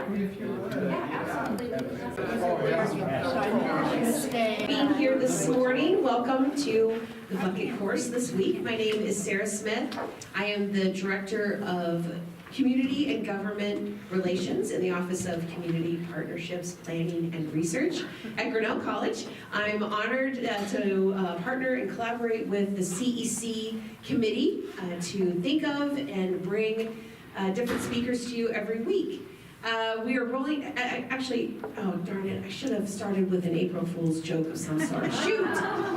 Being here this morning, welcome to the Bucket Course this week. My name is Sarah Smith. I am the Director of Community and Government Relations in the Office of Community Partnerships, Planning, and Research at Grinnell College. I'm honored to partner and collaborate with the CEC committee to think of and bring different speakers to you every week. We are rolling, actually, oh darn it, I should have started with an April Fool's joke of some sort. Shoot,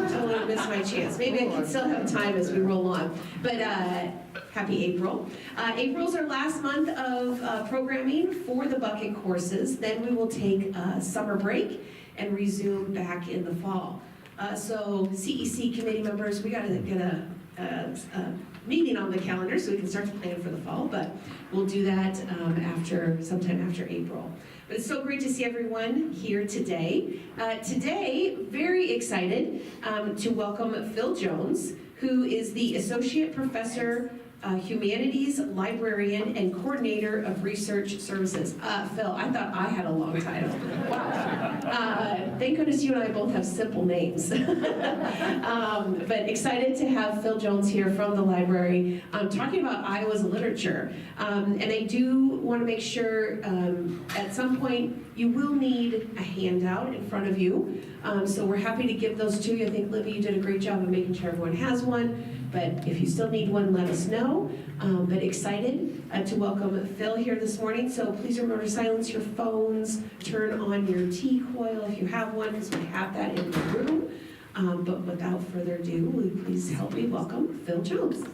totally missed my chance. Maybe I can still have time as we roll on. But happy April. April's our last month of programming for the Bucket courses. Then we will take a summer break and resume back in the fall. So CEC committee members, we got to get a meeting on the calendar so we can start to plan for the fall, but we'll do that sometime after April. But it's so great to see everyone here today. Today, very excited to welcome Phil Jones, who is the Associate Professor, Humanities, Librarian, and Coordinator of Research Services. Phil, I thought I had a long title. Wow. Thank goodness you and I both have simple names. But excited to have Phil Jones here from the library talking about Iowa's literature. And I do want to make sure at some point you will need a handout in front of you. So we're happy to give those to you. I think, Libby, you did a great job of making sure everyone has one. But if you still need one, let us know. But excited to welcome Phil here this morning. So please remember to silence your phones, turn on your tea coil if you have one, because we have that in the room. But without further ado, will you please help me welcome Phil Jones.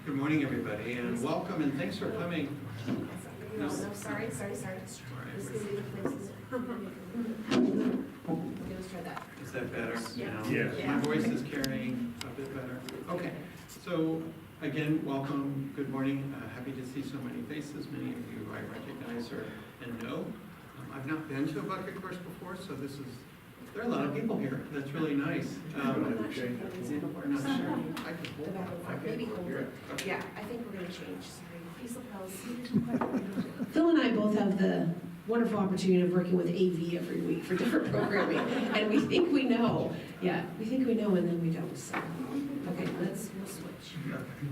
Good morning, everybody, and welcome, and thanks for coming. No, sorry. This is going to be the places. Okay, let's try that. Is that better? Yeah. Yeah. My voice is carrying a bit better. Okay, so again, welcome, good morning. Happy to see so many faces. Many of you I recognize and know. I've not been to a bucket course before, so there are a lot of people here. That's really nice. I'm not sure how this will work. Not sure. I can hold it. Maybe hold it. Okay. Yeah, I think we're going to change. Sorry. Please lapels. Phil and I both have the wonderful opportunity of working with AV every week for different programming, and we think we know. Yeah, we think we know, and then we don't. So, okay, we'll switch.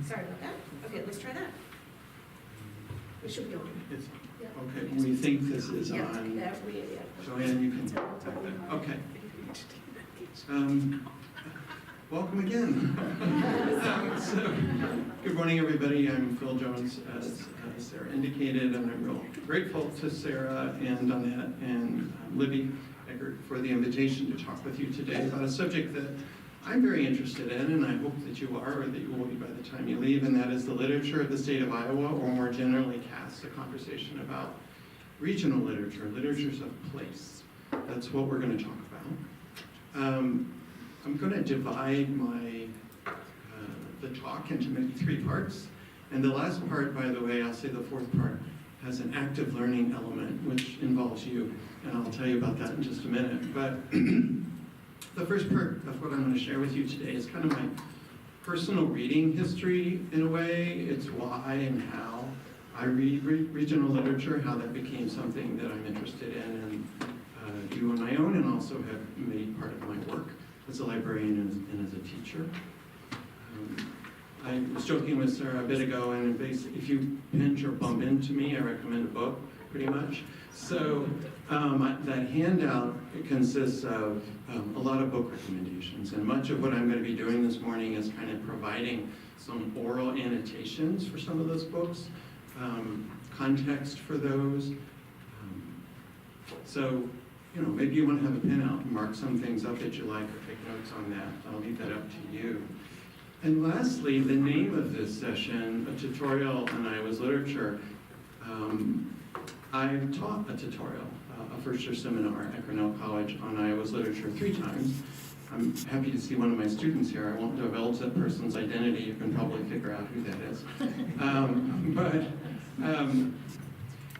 Sorry about that. Okay, let's try that. It should be on. It's Yeah. okay. We think this is Yeah, on. yeah. Joanne, you can type that. Okay. Welcome again. So, good morning, everybody. I'm Phil Jones, as Sarah indicated, and I'm real grateful to Sarah and Annette and Libby Eggert for the invitation to talk with you today about a subject that I'm very interested in, and I hope that you are, or that you will be by the time you leave, and that is the literature of the state of Iowa, or more generally cast a conversation about regional literature, literatures of place. That's what we're going to talk about. I'm going to divide the talk into maybe 3 parts. And the last part, by the way, I'll say the 4th part, has an active learning element, which involves you. And I'll tell you about that in just a minute. But the first part of what I'm going to share with you today is kind of my personal reading history, in a way. It's why and how I read regional literature, how that became something that I'm interested in and do on my own, and also have made part of my work as a librarian and as a teacher. I was joking with Sarah a bit ago, and if you pinch or bump into me, I recommend a book, pretty much. So that handout consists of a lot of book recommendations, and much of what I'm going to be doing this morning is kind of providing some oral annotations for some of those books, context for those. So, maybe you want to have a pen out and mark some things up that you like or take notes on that. I'll leave that up to you. And lastly, the name of this session, a tutorial on Iowa's literature. I've taught a tutorial, a first-year seminar at Grinnell College on Iowa's literature 3 times. I'm happy to see one of my students here. I won't divulge that person's identity. You can probably figure out who that is.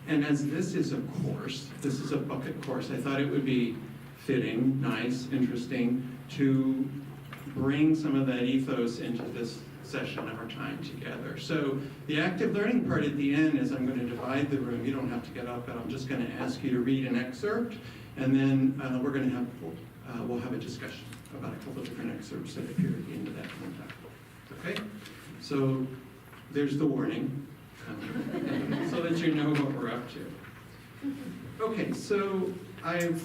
And as this is a course, this is a bucket course, I thought it would be fitting, nice, interesting to bring some of that ethos into this session of our time together. So the active learning part at the end is I'm going to divide the room. You don't have to get up, but I'm just going to ask you to read an excerpt, and then we're going to have, we'll have a discussion about a couple of different excerpts that appear at the end of that contact. Okay? So there's the warning, so that you know what we're up to. Okay, so I've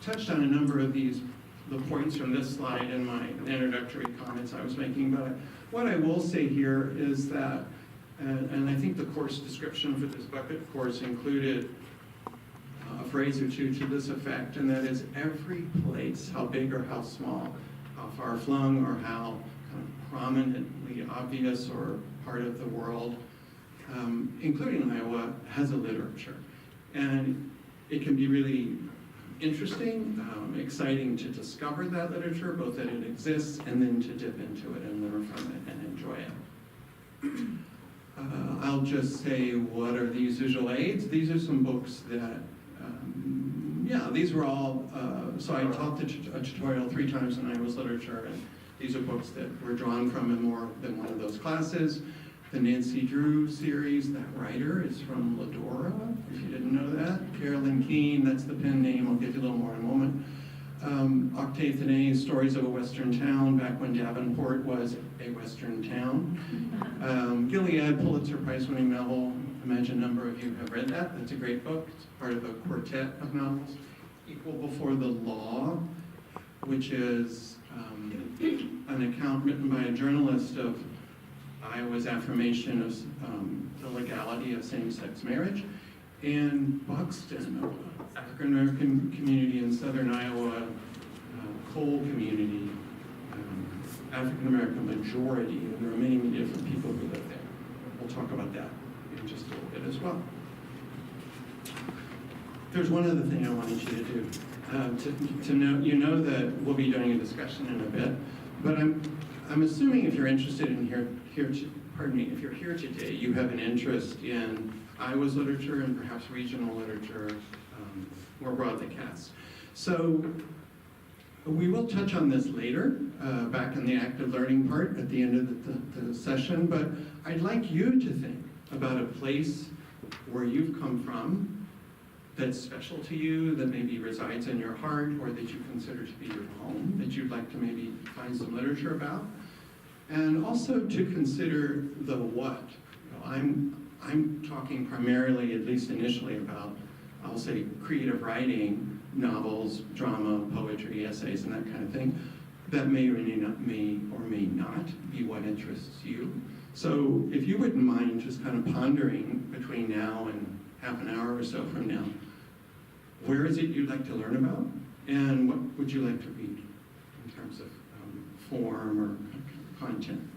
touched on a number of the points from this slide in my introductory comments I was making, but what I will say here is that, and I think the course description for this bucket course included a phrase or two to this effect, and that is every place, how big or how small, how far flung or how kind of prominently obvious or part of the world, including Iowa, has a literature. And it can be really interesting, exciting to discover that literature, both that it exists and then to dip into it and learn from it and enjoy it. I'll just say, what are these visual aids? These are some books that, these were all, so I taught a tutorial 3 times in Iowa's literature, and these are books that were drawn from in more than one of those classes. The Nancy Drew series, that writer is from Ladora, if you didn't know that. Carolyn Keene, that's the pen name, I'll give you a little more in a moment. Octave Thane's Stories of a Western Town, back when Davenport was a Western town. Gilead, Pulitzer Prize-winning novel. Imagine a number of you have read that. That's a great book. It's part of a quartet of novels. Equal Before the Law, which is an account written by a journalist of Iowa's affirmation of the legality of same-sex marriage. And Buxton, African-American community in southern Iowa, coal community, African-American majority, and there are many, many different people who live there. We'll talk about that in just a little bit as well. There's one other thing I wanted you to do. To know, you know that we'll be doing a discussion in a bit, but I'm assuming if you're interested in if you're here today, you have an interest in Iowa's literature and perhaps regional literature, more broadly cast. So we will touch on this later, back in the active learning part at the end of the session, but I'd like you to think about a place where you've come from that's special to you, that maybe resides in your heart, or that you consider to be your home, that you'd like to maybe find some literature about. And also to consider the what. I'm talking primarily, at least initially, about, I'll say, creative writing, novels, drama, poetry, essays, and that kind of thing. That may or may not be what interests you. So if you wouldn't mind just kind of pondering between now and half an hour or so from now, where is it you'd like to learn about? And what would you like to read in terms of form or content?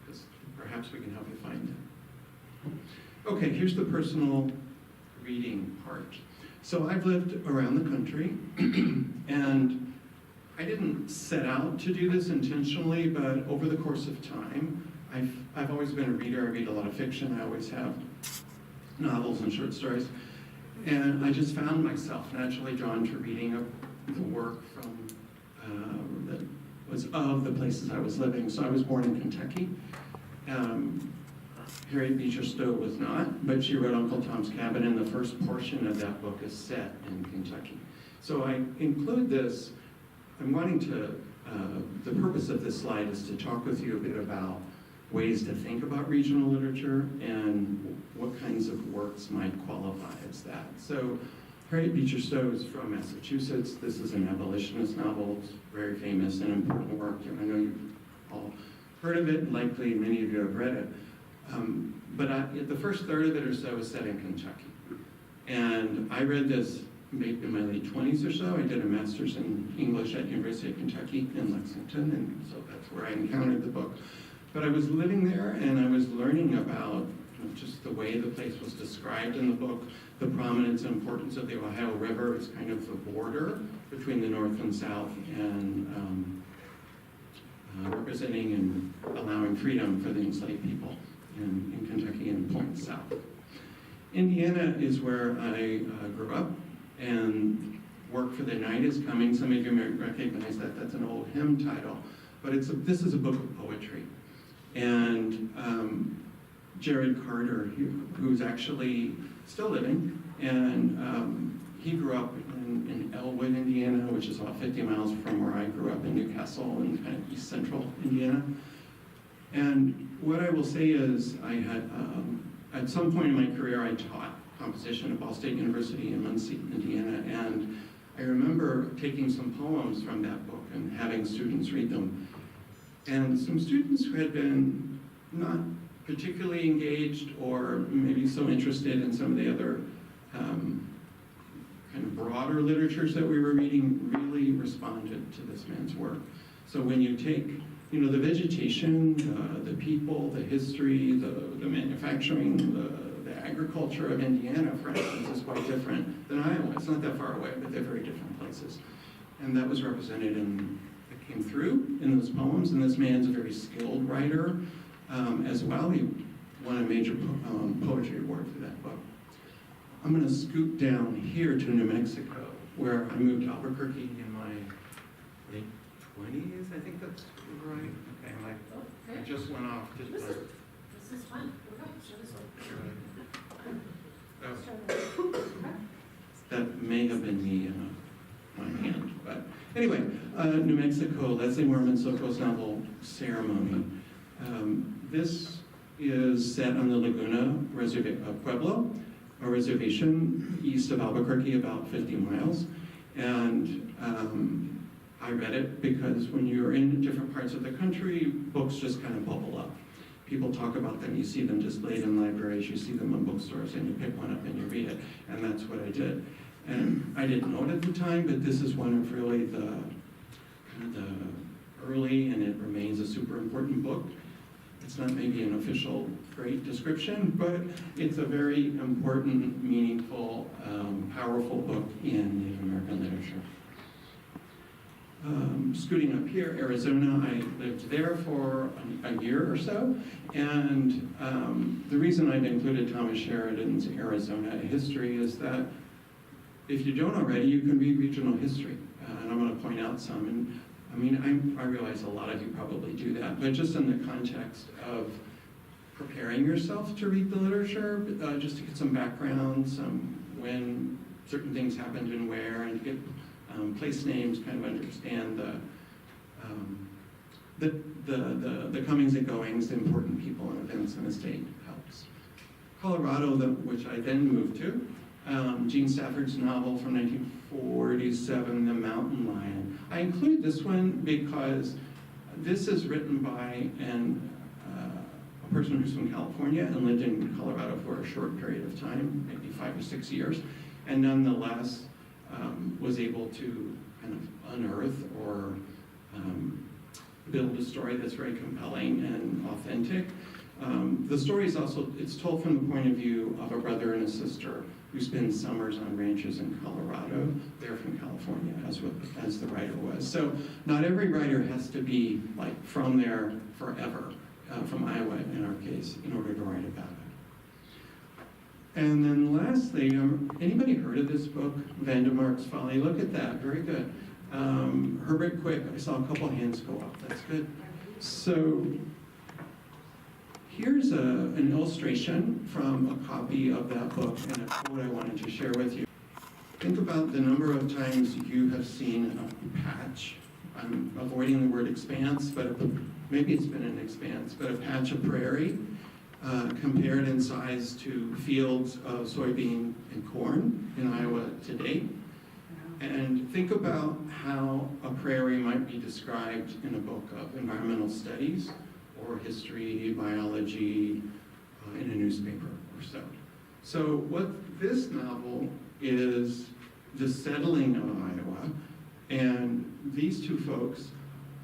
Because perhaps we can help you find it. Okay, here's the personal reading part. So I've lived around the country, and I didn't set out to do this intentionally, but over the course of time, I've always been a reader. I read a lot of fiction. I always have novels and short stories. And I just found myself naturally drawn to reading the work from that was of the places I was living. So I was born in Kentucky. Harriet Beecher Stowe was not, but she wrote Uncle Tom's Cabin, and the first portion of that book is set in Kentucky. So I include this. I'm wanting to, the purpose of this slide is to talk with you a bit about ways to think about regional literature and what kinds of works might qualify as that. So Harriet Beecher Stowe is from Massachusetts. This is an abolitionist novel. It's very famous and important work. I know you've all heard of it. Likely many of you have read it. But the first third of it or so is set in Kentucky. And I read this maybe in my late 20s or so. I did a master's in English at University of Kentucky in Lexington, and so that's where I encountered the book. But I was living there, and I was learning about just the way the place was described in the book, the prominence and importance of the Ohio River as kind of the border between the North and South, and representing and allowing freedom for the enslaved people in Kentucky and points south. Indiana is where I grew up, and Work for the Night is Coming. Some of you may recognize that. That's an old hymn title. but this is a book of poetry. And Jared Carter, who's actually still living, and he grew up in Elwood, Indiana, which is about 50 miles from where I grew up in Newcastle in kind of east central Indiana. And what I will say is I had, at some point in my career, I taught composition at Ball State University in Muncie, Indiana, and I remember taking some poems from that book and having students read them. And some students who had been not particularly engaged or maybe so interested in some of the other kind of broader literatures that we were reading really responded to this man's work. So when you take, you know, the vegetation, the people, the history, the manufacturing, the agriculture of Indiana, for instance, is quite different than Iowa. It's not that far away, but they're very different places. And that was represented in, it came through in those poems, and this man's a very skilled writer as well. He won a major poetry award for that book. I'm going to scoot down here to New Mexico, where I moved to Albuquerque in my late 20s, I think that's right. Okay, I just went off. This is fun. That may have been me in my hand. But anyway, New Mexico, Leslie Mormon Soko's novel, Ceremony. This is set on the Laguna Pueblo, a reservation east of Albuquerque, about 50 miles. And I read it because when you're in different parts of the country, books just kind of bubble up. People talk about them, you see them displayed in libraries, you see them in bookstores, and you pick one up and you read it, and that's what I did. And I didn't know it at the time, but this is one of really the early, and it remains a super important book. It's not maybe an official great description, but it's a very important, meaningful, powerful book in Native American literature. Scooting up here, Arizona, I lived there for a year or so, and the reason I've included Thomas Sheridan's Arizona history is that if you don't already, you can read regional history, and I'm going to point out some. And I mean, I realize a lot of you probably do that, but just in the context of preparing yourself to read the literature, just to get some background, when certain things happened and where, and to get place names, kind of understand the comings and goings, the important people and events in the state helps. Colorado, which I then moved to, Gene Stafford's novel from 1947, The Mountain Lion. I include this one because this is written by a person who's from California and lived in Colorado for a short period of time, maybe 5 or 6 years, and nonetheless was able to kind of unearth or build a story that's very compelling and authentic. The story is also, it's told from the point of view of a brother and a sister who spend summers on ranches in Colorado. They're from California, as the writer was. So not every writer has to be like from there forever, from Iowa in our case, in order to write about it. And then lastly, anybody heard of this book, Vandermark's Folly? Look at that, very good. Herbert Quick, I saw a couple hands go up, that's good. So here's an illustration from a copy of that book and a quote I wanted to share with you. Think about the number of times you have seen a patch. I'm avoiding the word expanse, but maybe it's been an expanse, but a patch of prairie compared in size to fields of soybean and corn in Iowa today. And think about how a prairie might be described in a book of environmental studies or history, biology, in a newspaper or so. So what this novel is the settling of Iowa, and these two folks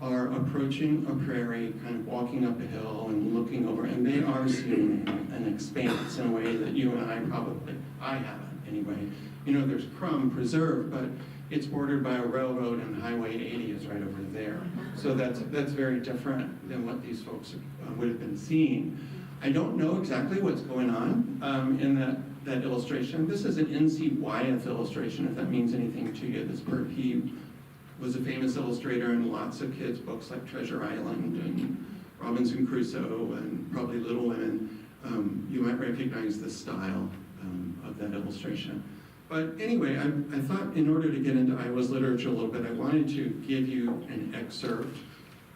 are approaching a prairie, kind of walking up a hill and looking over, and they are seeing an expanse in a way that you and I haven't anyway. You know, there's Crum Preserve, but it's bordered by a railroad, and Highway 80 is right over there. So that's very different than what these folks would have been seeing. I don't know exactly what's going on in that illustration. This is an N.C. Wyeth illustration, if that means anything to you. He was a famous illustrator in lots of kids' books like Treasure Island and Robinson Crusoe and probably Little Women. You might recognize the style of that illustration. But anyway, I thought in order to get into Iowa's literature a little bit, I wanted to give you an excerpt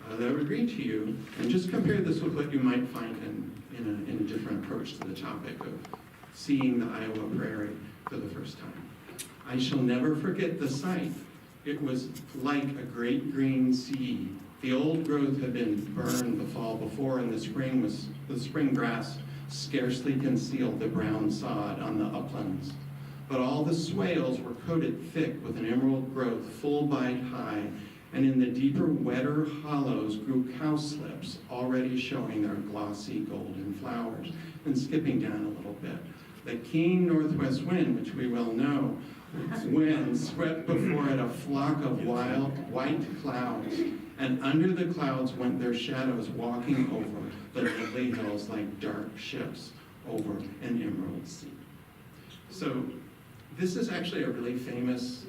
that I would read to you, and just compare this with what you might find in a different approach to the topic of seeing the Iowa prairie for the first time. I shall never forget the sight. It was like a great green sea. The old growth had been burned the fall before, and the spring grass scarcely concealed the brown sod on the uplands. But all the swales were coated thick with an emerald growth, full bite high, and in the deeper, wetter hollows grew cowslips, already showing their glossy golden flowers. And skipping down a little bit, the keen northwest wind, which we well know, swept before it a flock of wild white clouds, and under the clouds went their shadows walking over the lovely hills like dark ships over an emerald sea. So this is actually a really famous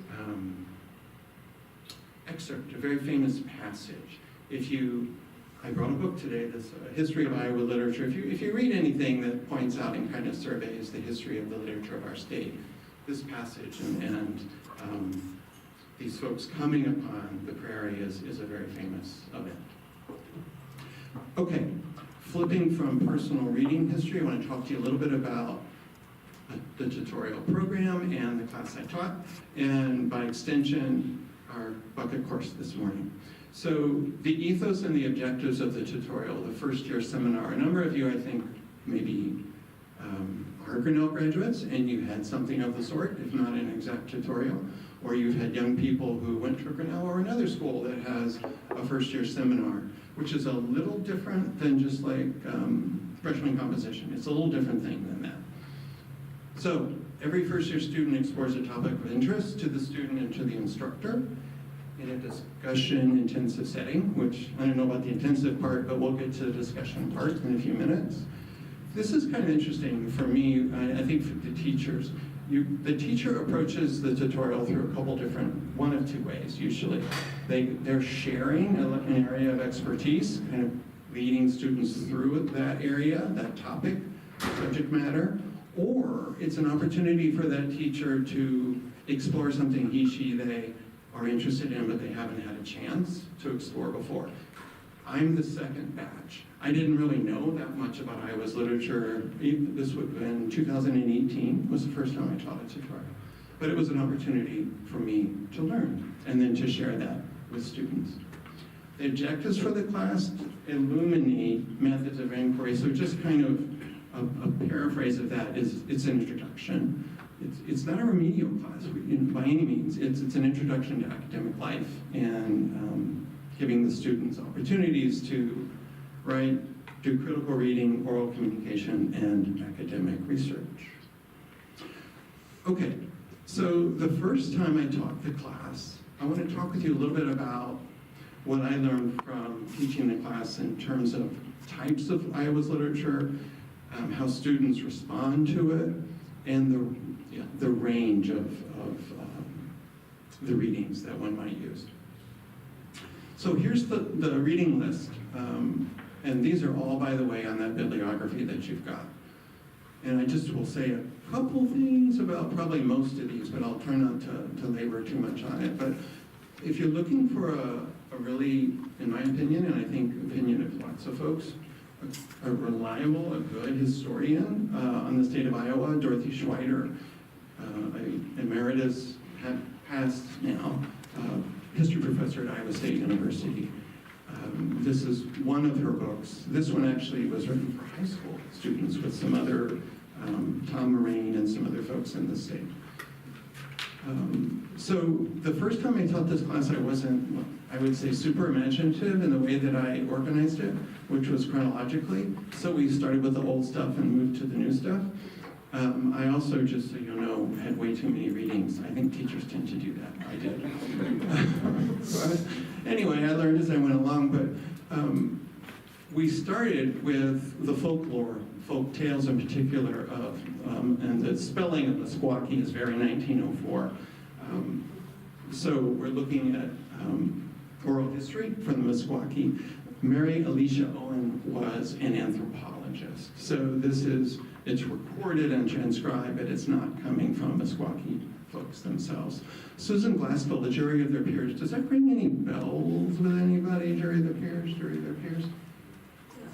excerpt, a very famous passage. I brought a book today, this History of Iowa Literature. If you read anything that points out and kind of surveys the history of the literature of our state, this passage and these folks coming upon the prairie is a very famous event. Okay, flipping from personal reading history, I want to talk to you a little bit about the tutorial program and the class I taught, and by extension, our bucket course this morning. So the ethos and the objectives of the tutorial, the first year seminar, a number of you, I think, maybe are Grinnell graduates, and you had something of the sort, if not an exact tutorial, or you've had young people who went to Grinnell or another school that has a first year seminar, which is a little different than just like freshman composition. It's a little different thing than that. So every first year student explores a topic of interest to the student and to the instructor in a discussion intensive setting, which I don't know about the intensive part, but we'll get to the discussion part in a few minutes. This is kind of interesting for me, I think for the teachers. The teacher approaches the tutorial through a couple different, one of two ways usually. They're sharing an area of expertise, kind of leading students through that area, that topic, subject matter, or it's an opportunity for that teacher to explore something he, she, they are interested in, but they haven't had a chance to explore before. I'm the second batch. I didn't really know that much about Iowa's literature. This would have been 2018 was the first time I taught a tutorial. But it was an opportunity for me to learn and then to share that with students. The objectives for the class illuminate methods of inquiry. So just kind of a paraphrase of that is it's an introduction. It's not a remedial class by any means. It's an introduction to academic life and giving the students opportunities to write, do critical reading, oral communication, and academic research. Okay, so the first time I taught the class, I want to talk with you a little bit about what I learned from teaching the class in terms of types of Iowa's literature, how students respond to it, and the range of the readings that one might use. So here's the reading list, and these are all, by the way, on that bibliography that you've got. And I just will say a couple things about probably most of these, but I'll try not to labor too much on it. But if you're looking for a really, in my opinion, and I think opinion of lots of folks, a reliable, a good historian on the state of Iowa, Dorothy Schweider, emeritus, passed now, history professor at Iowa State University. This is one of her books. This one actually was written for high school students with some other, Tom Moraine and some other folks in the state. So the first time I taught this class, I wasn't, I would say, super imaginative in the way that I organized it, which was chronologically. So we started with the old stuff and moved to the new stuff. I also, just so you know, had way too many readings. I think teachers tend to do that. I did. Anyway, I learned as I went along, but we started with the folklore, folk tales in particular, and the spelling of the Squawky is very 1904. So we're looking at oral history from the Meskwaki. Mary Alicia Owen was an anthropologist. So it's recorded and transcribed, but it's not coming from Meskwaki folks themselves. Susan Glassville, The Jury of Their Peers. Does that ring any bells with anybody? Jury of Their Peers, Jury of Their Peers? Yeah,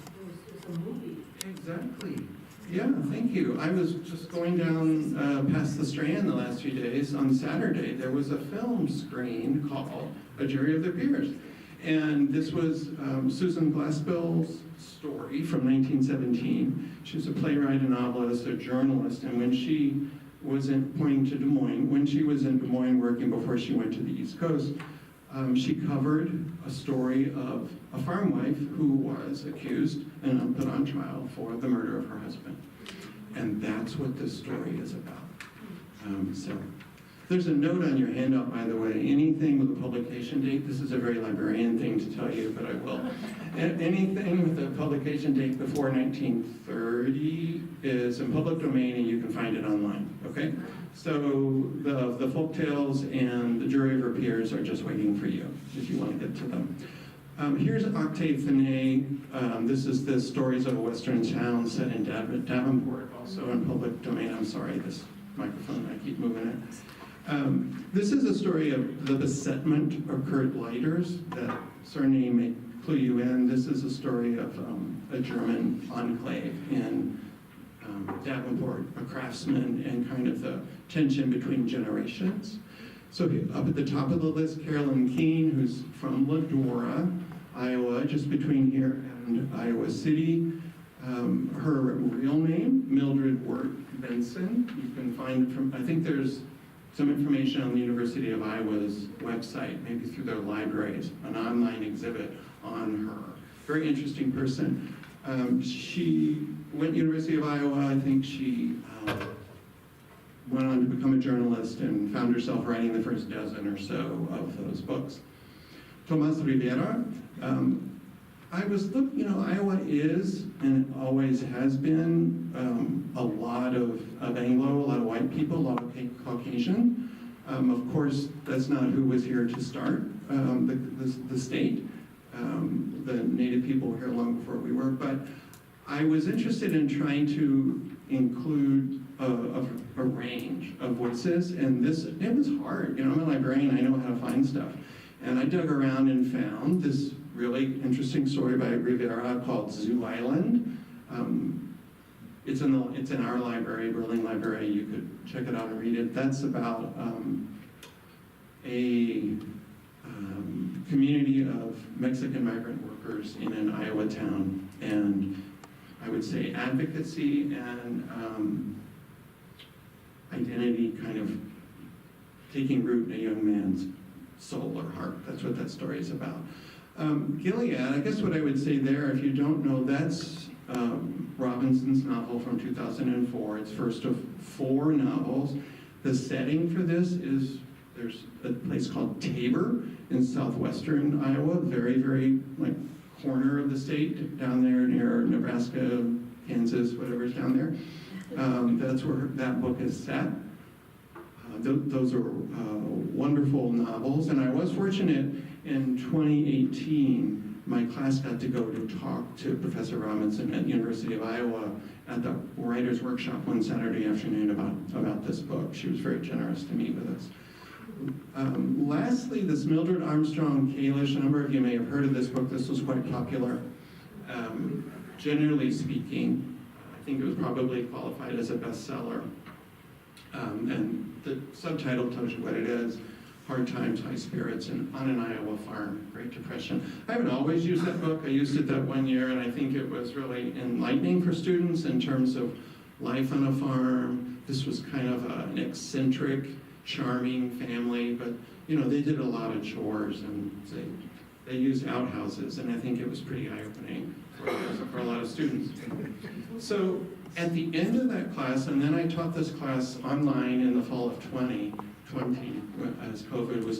it's a movie. Exactly. Yeah, thank you. I was just going down past the Strand the last few days. On Saturday, there was a film screen called A Jury of Their Peers. And this was Susan Glassville's story from 1917. She was a playwright, a novelist, a journalist, and when she was pointing to Des Moines, when she was in Des Moines working before she went to the East Coast, she covered a story of a farm wife who was accused and put on trial for the murder of her husband. And that's what this story is about. So there's a note on your handout, by the way. Anything with a publication date, this is a very librarian thing to tell you, but I will. Anything with a publication date before 1930 is in public domain and you can find it online, okay? So the folk tales and the Jury of Her Peers are just waiting for you if you want to get to them. Here's Octave Finet. This is the Stories of a Western Town set in Davenport, also in public domain. I'm sorry, this microphone, I keep moving it. This is a story of the besetment of Kurt Leiters. That surname may clue you in. This is a story of a German enclave in Davenport, a craftsman, and kind of the tension between generations. So up at the top of the list, Carolyn Keene, who's from Ladora, Iowa, just between here and Iowa City. Her real name, Mildred Wirt Benson. You can find it from, I think there's some information on the University of Iowa's website, maybe through their libraries, an online exhibit on her. Very interesting person. She went to University of Iowa. I think she went on to become a journalist and found herself writing the first dozen or so of those books. Tomas Rivera. I was looking, Iowa is, and it always has been, a lot of Anglo, a lot of white people, a lot of Caucasian. Of course, that's not who was here to start the state. The native people were here long before we were, but I was interested in trying to include a range of voices, and it was hard. I'm a librarian, I know how to find stuff. And I dug around and found this really interesting story by Rivera called Zoo Island. It's in our library, Berlin Library. You could check it out and read it. That's about a community of Mexican migrant workers in an Iowa town, and I would say advocacy and identity kind of taking root in a young man's soul or heart. That's what that story is about. Gilead, I guess what I would say there, if you don't know, that's Robinson's novel from 2004. It's first of 4 novels. The setting for this is, there's a place called Tabor in southwestern Iowa, very, very corner of the state, down there near Nebraska, Kansas, whatever's down there. That's where that book is set. Those are wonderful novels, and I was fortunate in 2018, my class got to go to talk to Professor Robinson at the University of Iowa at the Writers' Workshop one Saturday afternoon about this book. She was very generous to meet with us. Lastly, this Mildred Armstrong Kalish, a number of you may have heard of this book. This was quite popular. Generally speaking, I think it was probably qualified as a bestseller. And the subtitle tells you what it is: Hard Times, High Spirits, and on an Iowa Farm, Great Depression. I haven't always used that book. I used it that one year, and I think it was really enlightening for students in terms of life on a farm. This was kind of an eccentric, charming family, but they did a lot of chores, and they used outhouses, and I think it was pretty eye-opening for a lot of students. So at the end of that class, and then I taught this class online in the fall of 2020, as COVID was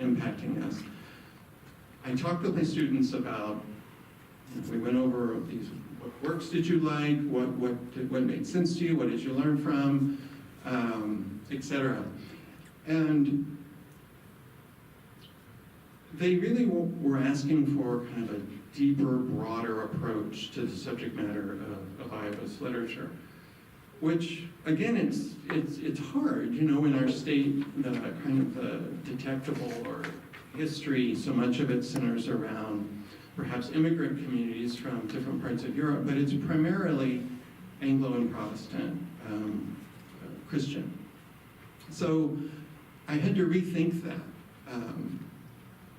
impacting us. I talked with my students about, we went over these, what works did you like, what made sense to you, what did you learn from, etc. And they really were asking for kind of a deeper, broader approach to the subject matter of Iowa's literature, which, again, it's hard, you know, in our state, the kind of the detectable or history, so much of it centers around perhaps immigrant communities from different parts of Europe, but it's primarily Anglo and Protestant Christian. So I had to rethink that.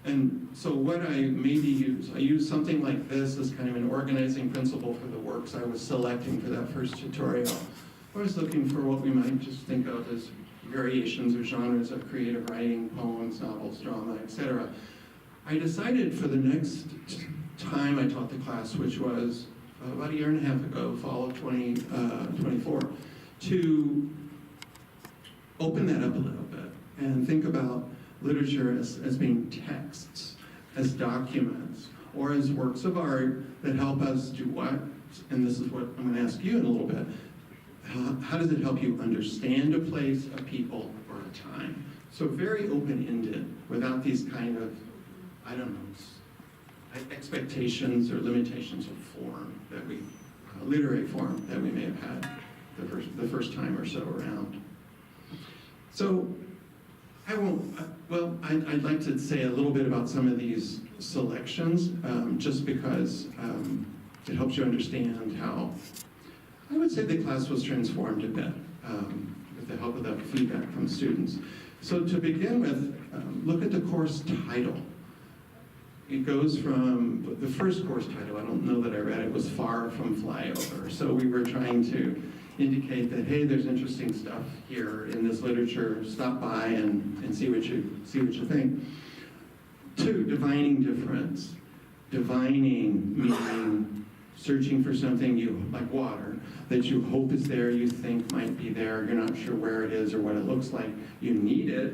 And so what I maybe use, I use something like this as kind of an organizing principle for the works I was selecting for that first tutorial. I was looking for what we might just think of as variations or genres of creative writing, poems, novels, drama, etc. I decided for the next time I taught the class, which was about a year and a half ago, fall of 2024, to open that up a little bit and think about literature as being texts, as documents, or as works of art that help us do what? And this is what I'm going to ask you in a little bit. How does it help you understand a place, a people, or a time? So very open-ended, without these kind of, I don't know, expectations or limitations of form that we, literary form that we may have had the first time or so around. So I won't, well, I'd like to say a little bit about some of these selections, just because it helps you understand how, I would say the class was transformed a bit with the help of that feedback from students. So to begin with, look at the course title. It goes from, the first course title, I don't know that I read it, was Far from Flyover. So we were trying to indicate that, hey, there's interesting stuff here in this literature, stop by and see what you think. 2, divining difference. Divining meaning searching for something you, like water, that you hope is there, you think might be there, you're not sure where it is or what it looks like, you need it,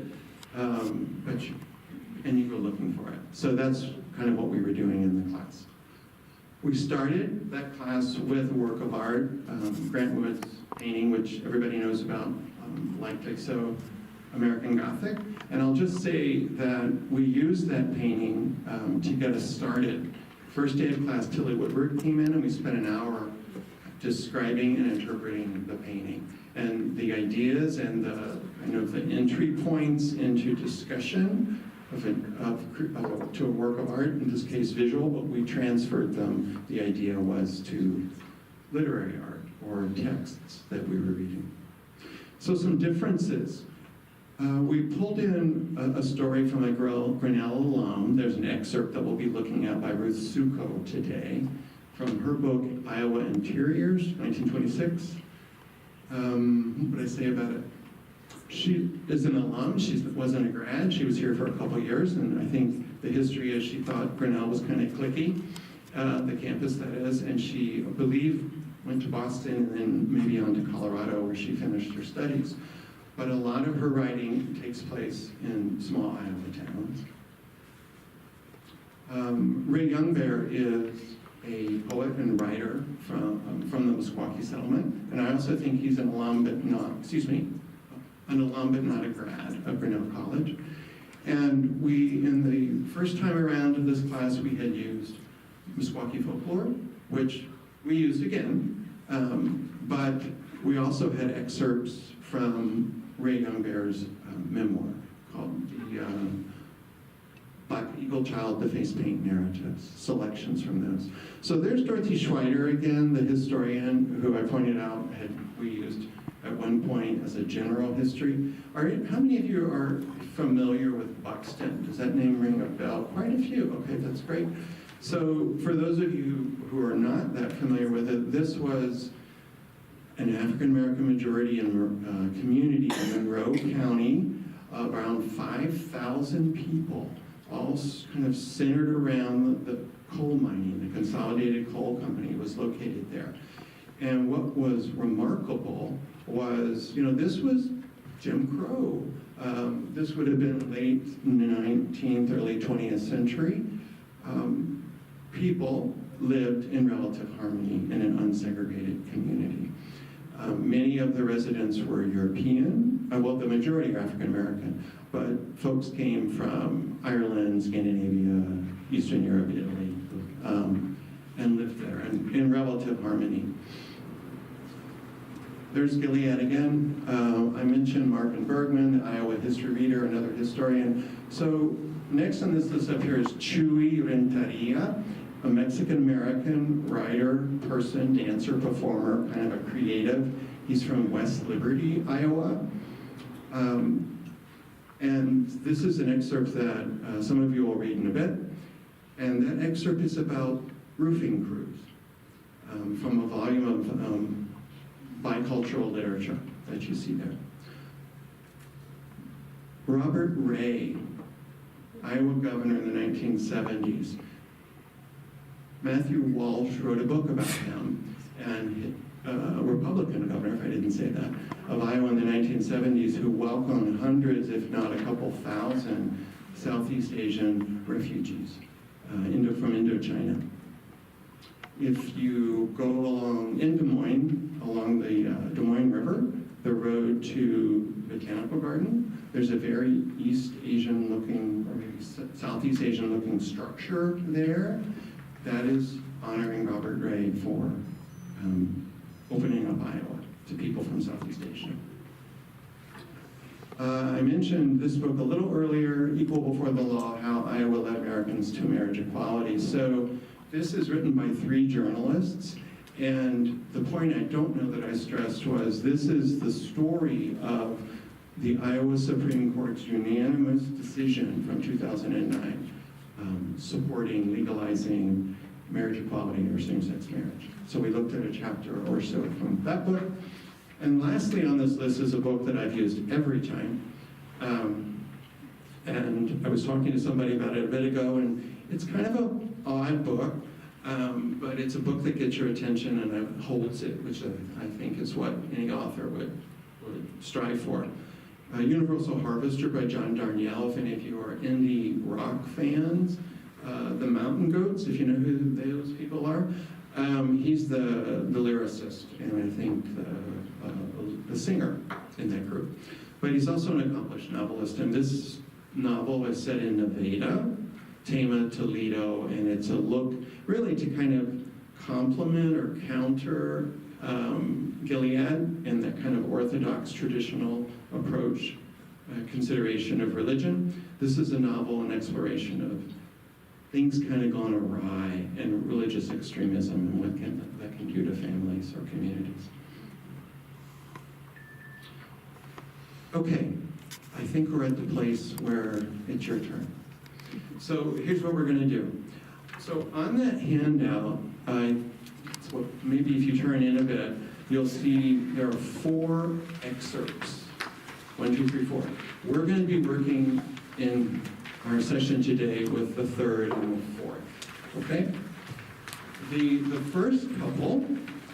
and you go looking for it. So that's kind of what we were doing in the class. We started that class with a work of art, Grant Wood's painting, which everybody knows about, likely so, American Gothic. And I'll just say that we used that painting to get us started. First day of class, Tilly Woodward came in and we spent an hour describing and interpreting the painting. And the ideas and the kind of the entry points into discussion to a work of art, in this case visual, but we transferred them. The idea was to literary art or texts that we were reading. So some differences. We pulled in a story from a Grinnell alum. There's an excerpt that we'll be looking at by Ruth Succo today from her book, Iowa Interiors, 1926. What did I say about it? She is an alum. She wasn't a grad. She was here for a couple years, and I think the history is she thought Grinnell was kind of cliquey, the campus that is, and she, I believe, went to Boston and then maybe on to Colorado where she finished her studies. But a lot of her writing takes place in small Iowa towns. Ray Youngbear is a poet and writer from the Meskwaki settlement, and I also think he's an alum, but not, a grad of Grinnell College. And we, in the first time around in this class, we had used Meskwaki folklore, which we used again, but we also had excerpts from Ray Youngbear's memoir called The Black Eagle Child, The Face Paint Narratives, selections from those. So there's Dorothy Schweider again, the historian who I pointed out we used at one point as a general history. How many of you are familiar with Buxton? Does that name ring a bell? Quite a few. Okay, that's great. So for those of you who are not that familiar with it, this was an African-American majority community in Monroe County, around 5,000 people, all kind of centered around the coal mining. The Consolidated Coal Company was located there. And what was remarkable was, this was Jim Crow. This would have been late 19th, early 20th century. People lived in relative harmony in an unsegregated community. Many of the residents were European, well, the majority are African American, but folks came from Ireland, Scandinavia, Eastern Europe, Italy, and lived there in relative harmony. There's Gilead again. I mentioned Marvin Bergman, the Iowa history reader, another historian. So next on this list up here is Chuy Renteria, a Mexican-American writer, person, dancer, performer, kind of a creative. He's from West Liberty, Iowa. And this is an excerpt that some of you will read in a bit. And that excerpt is about roofing crews from a volume of bicultural literature that you see there. Robert Ray, Iowa governor in the 1970s. Matthew Walsh wrote a book about him, and a Republican governor, if I didn't say that, of Iowa in the 1970s, who welcomed hundreds, if not a couple thousand, Southeast Asian refugees from Indochina. If you go along in Des Moines, along the Des Moines River, the road to Botanical Garden, there's a very East Asian looking, or maybe Southeast Asian looking structure there. That is honoring Robert Ray for opening up Iowa to people from Southeast Asia. I mentioned this book a little earlier, Equal Before the Law, How Iowa Led Americans to Marriage Equality. So this is written by 3 journalists, and the point I don't know that I stressed was this is the story of the Iowa Supreme Court's unanimous decision from 2009 supporting legalizing marriage equality or same-sex marriage. So we looked at a chapter or so from that book. And lastly on this list is a book that I've used every time. And I was talking to somebody about it a bit ago, and it's kind of an odd book, but it's a book that gets your attention and holds it, which I think is what any author would strive for. Universal Harvester by John Darnielle, if any of you are indie rock fans. The Mountain Goats, if you know who those people are. He's the lyricist, and I think the singer in that group. But he's also an accomplished novelist, and this novel is set in Nevada, Tama, Toledo, and it's a look really to kind of complement or counter Gilead and that kind of orthodox traditional approach, consideration of religion. This is a novel, an exploration of things kind of gone awry and religious extremism and what that can do to families or communities. Okay, I think we're at the place where it's your turn. So here's what we're going to do. So on that handout, maybe if you turn in a bit, you'll see there are 4 excerpts. 1, 2, 3, 4. We're going to be working in our session today with the 3rd and the 4th. Okay? The first couple,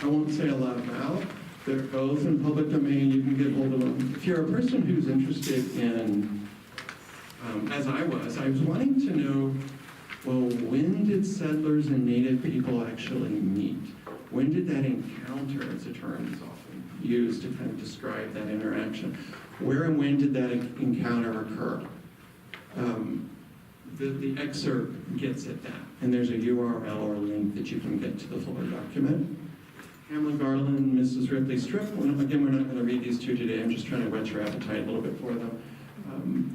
I won't say a lot about. They're both in public domain. You can get hold of them. If you're a person who's interested in, as I was wanting to know, well, when did settlers and native people actually meet? When did that encounter, as a term is often used to kind of describe that interaction? Where and when did that encounter occur? The excerpt gets at that, and there's a URL or link that you can get to the fuller document. Hamlin Garland, Mrs. Ripley Strip. Again, we're not going to read these 2 today. I'm just trying to whet your appetite a little bit for them.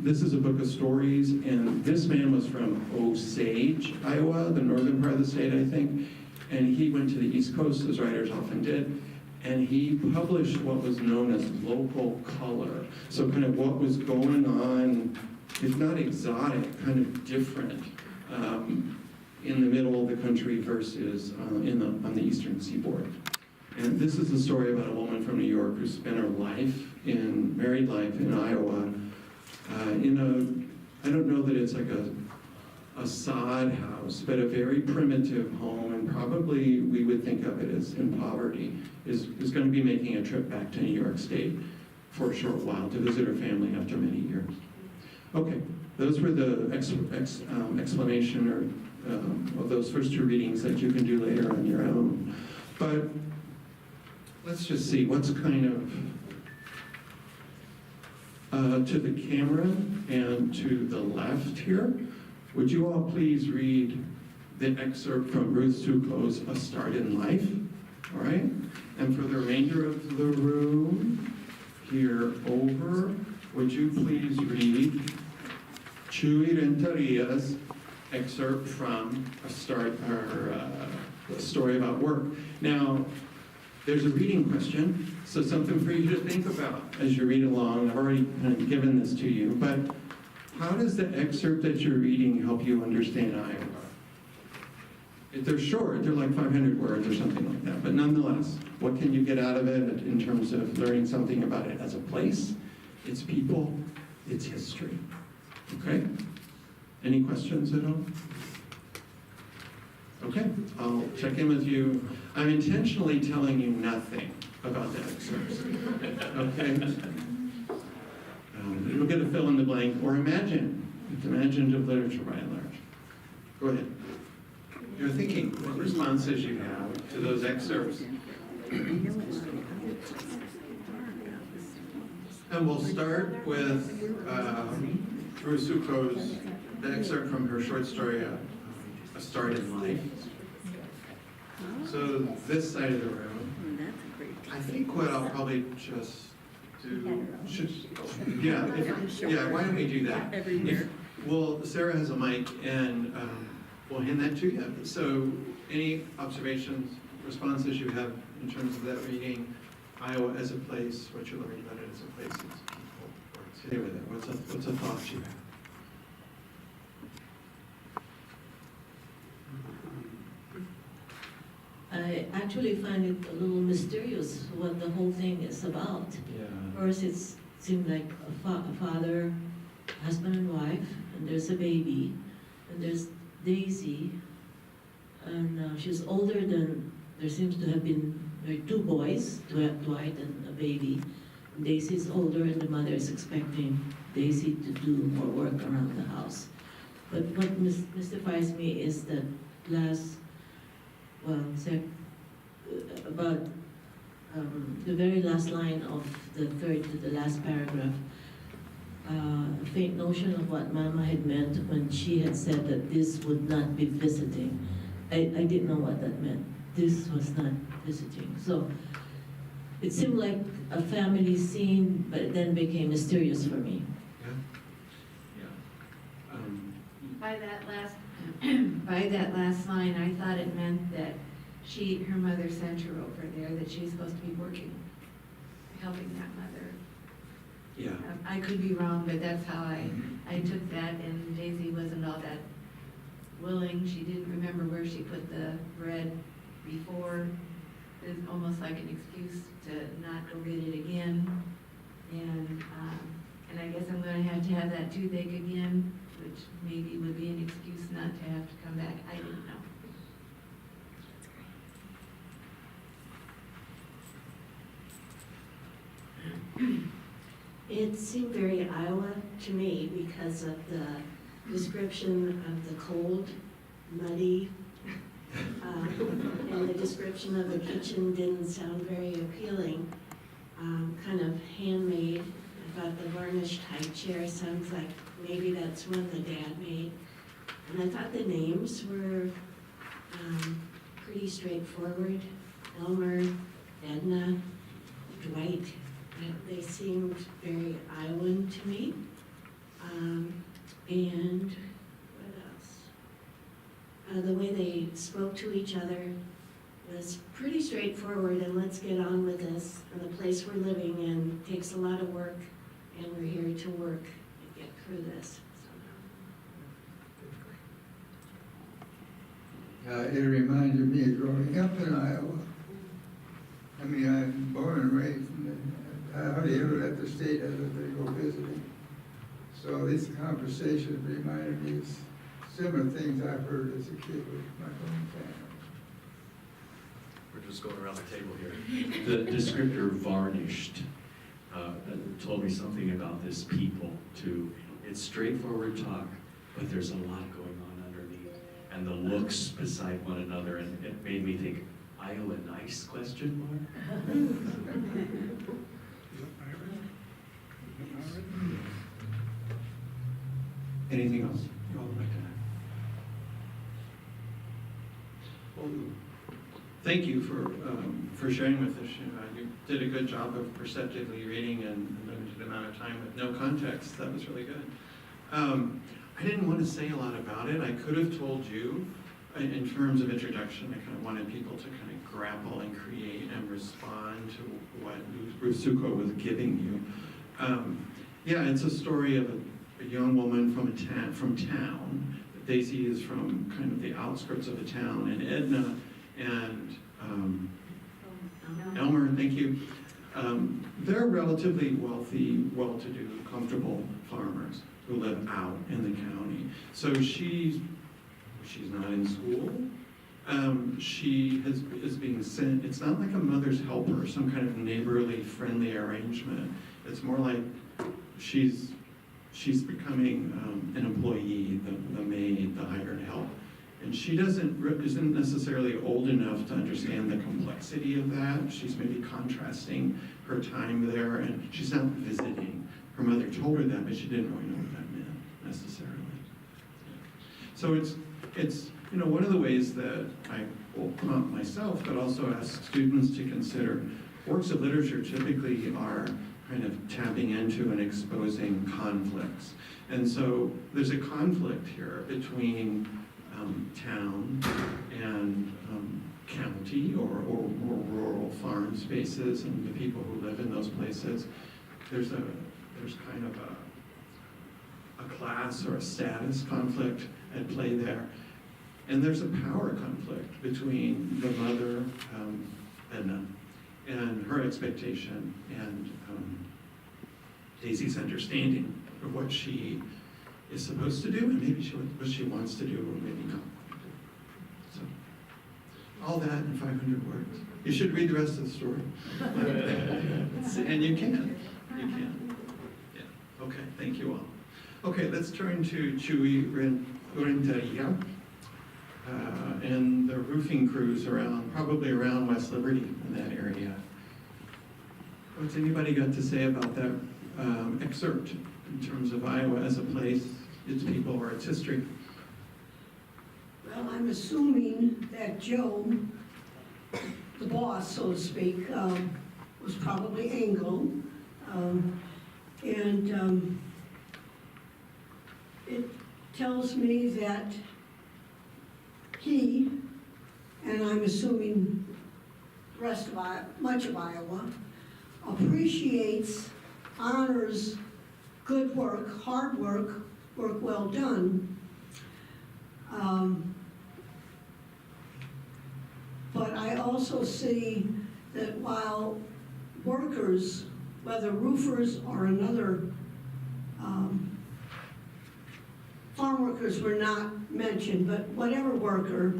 This is a book of stories, and this man was from Osage, Iowa, the northern part of the state, I think, and he went to the East Coast, as writers often did, and he published what was known as local color. So kind of what was going on, if not exotic, kind of different in the middle of the country versus on the eastern seaboard. And this is a story about a woman from New York who spent her married life in Iowa, I don't know that it's like a sod house, but a very primitive home, and probably we would think of it as in poverty, is going to be making a trip back to New York State for a short while to visit her family after many years. Okay, those were the explanation of those first 2 readings that you can do later on your own. But let's just see, what's kind of to the camera and to the left here. Would you all please read the excerpt from Ruth Succo's A Start in Life? All right? And for the remainder of the room, here over, would you please read Chuy Rentaria's excerpt from A Story About Work. Now, there's a reading question, so something for you to think about as you read along. I've already kind of given this to you, but how does the excerpt that you're reading help you understand Iowa? If they're short, they're like 500 words or something like that, but nonetheless, what can you get out of it in terms of learning something about it as a place, its people, its history? Okay? Any questions at all? Okay, I'll check in with you. I'm intentionally telling you nothing about the excerpts. Okay? You'll get a fill in the blank or imagine. It's imaginative literature by and large. Go ahead. You're thinking what responses you have to those excerpts. And we'll start with Ruth Succo's the excerpt from her short story, A Start in Life. So this side of the room, I think what I'll probably just do, why don't we do that? Well, Sarah has a mic and we'll hand that to you. So any observations, responses you have in terms of that reading, Iowa as a place, what you're learning about it as a place, its people, or stay with it. What's a thought you have? I actually find it a little mysterious what the whole thing is about. Yeah. First, it seemed like a father, husband and wife, and there's a baby, and there's Daisy, and she's older than, there seems to have been two boys, Dwight and a baby. And Daisy's older, and the mother is expecting Daisy to do more work around the house. But what mystifies me is that the very last line of the third to the last paragraph, a faint notion of what Mama had meant when she had said that this would not be visiting. I didn't know what that meant. This was not visiting. So it seemed like a family scene, but it then became mysterious for me. By that last line, I thought it meant that her mother sent her over there, that she's supposed to be working, helping that mother. Yeah. I could be wrong, but that's how I took that, and Daisy wasn't all that willing. She didn't remember where she put the bread before. It's almost like an excuse to not go get it again. And I guess I'm gonna have to have that toothache again, which maybe would be an excuse not to have to come back. I didn't know. It seemed very Iowa to me because of the description of the cold, muddy, and the description of the kitchen didn't sound very appealing. Kind of handmade. I thought the varnished high chair sounds like maybe that's one the dad made. And I thought the names were pretty straightforward. Elmer, Edna, Dwight. They seemed very Iowan to me. And what else? The way they spoke to each other was pretty straightforward, and let's get on with this. And the place we're living in takes a lot of work, and we're here to work and get through this. It reminded me of growing up in Iowa. I mean, I'm born and raised in I hardly ever left the state other than to go visiting. So this conversation reminded me of similar things I've heard as a kid with my own family. We're just going around the table here. The descriptor varnished told me something about this people too. It's straightforward talk, but there's a lot going on underneath, and the looks beside one another, and it made me think, Iowa nice, question mark? Anything else you all would like to add? Well, thank you for sharing with us. You did a good job of perceptively reading in a limited amount of time with no context. That was really good. I didn't want to say a lot about it. I could have told you in terms of introduction. I kind of wanted people to kind of grapple and create and respond to what Rusuko was giving you. Yeah, it's a story of a young woman from town. Daisy is from kind of the outskirts of the town, and Edna and Elmer, thank you. They're relatively wealthy, well-to-do, comfortable farmers who live out in the county. So she's not in school. She is being sent. It's not like a mother's helper, some kind of neighborly, friendly arrangement. It's more like she's becoming an employee, the maid, the hired help. And she isn't necessarily old enough to understand the complexity of that. She's maybe contrasting her time there, and she's not visiting. Her mother told her that, but she didn't really know what that meant necessarily. So it's one of the ways that I will prompt myself, but also ask students to consider. Works of literature typically are kind of tapping into and exposing conflicts. And so there's a conflict here between town and county or rural farm spaces and the people who live in those places. There's kind of a class or a status conflict at play there. And there's a power conflict between the mother, Edna, and her expectation and Daisy's understanding of what she is supposed to do and maybe what she wants to do or maybe not want to do. So, all that in 500 words. You should read the rest of the story. And you can. Yeah. Okay, thank you all. Okay, let's turn to Chewy Renteria and the roofing crews probably around West Liberty in that area. What's anybody got to say about that excerpt in terms of Iowa as a place, its people, or its history? Well, I'm assuming that Joe, the boss, so to speak, was probably Anglo. It tells me that he, and I'm assuming the rest of much of Iowa, appreciates, honors good work, hard work, work well done. But I also see that while workers, whether roofers or another, farm workers were not mentioned, but whatever worker,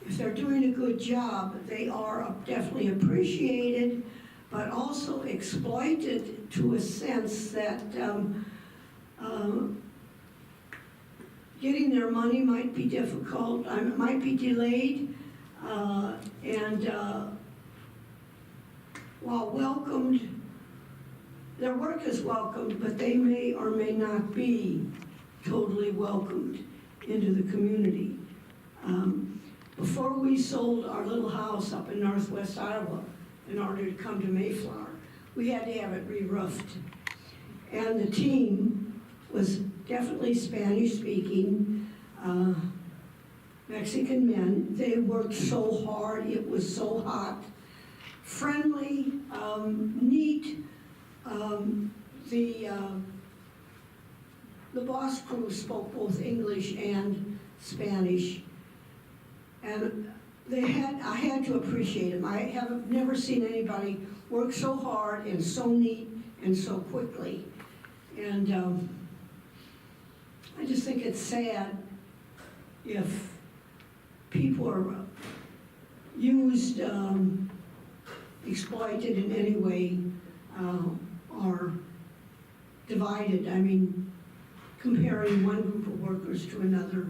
if they're doing a good job, they are definitely appreciated, but also exploited to a sense that getting their money might be difficult, might be delayed, and while welcomed, their work is welcomed, but they may or may not be totally welcomed into the community. Before we sold our little house up in northwest Iowa in order to come to Mayflower, we had to have it re-roofed. And the team was definitely Spanish-speaking, Mexican men. They worked so hard, it was so hot. Friendly, neat. The boss crew spoke both English and Spanish. And I had to appreciate them. I have never seen anybody work so hard and so neat and so quickly. And I just think it's sad if people are used, exploited in any way, or divided. I mean, comparing one group of workers to another.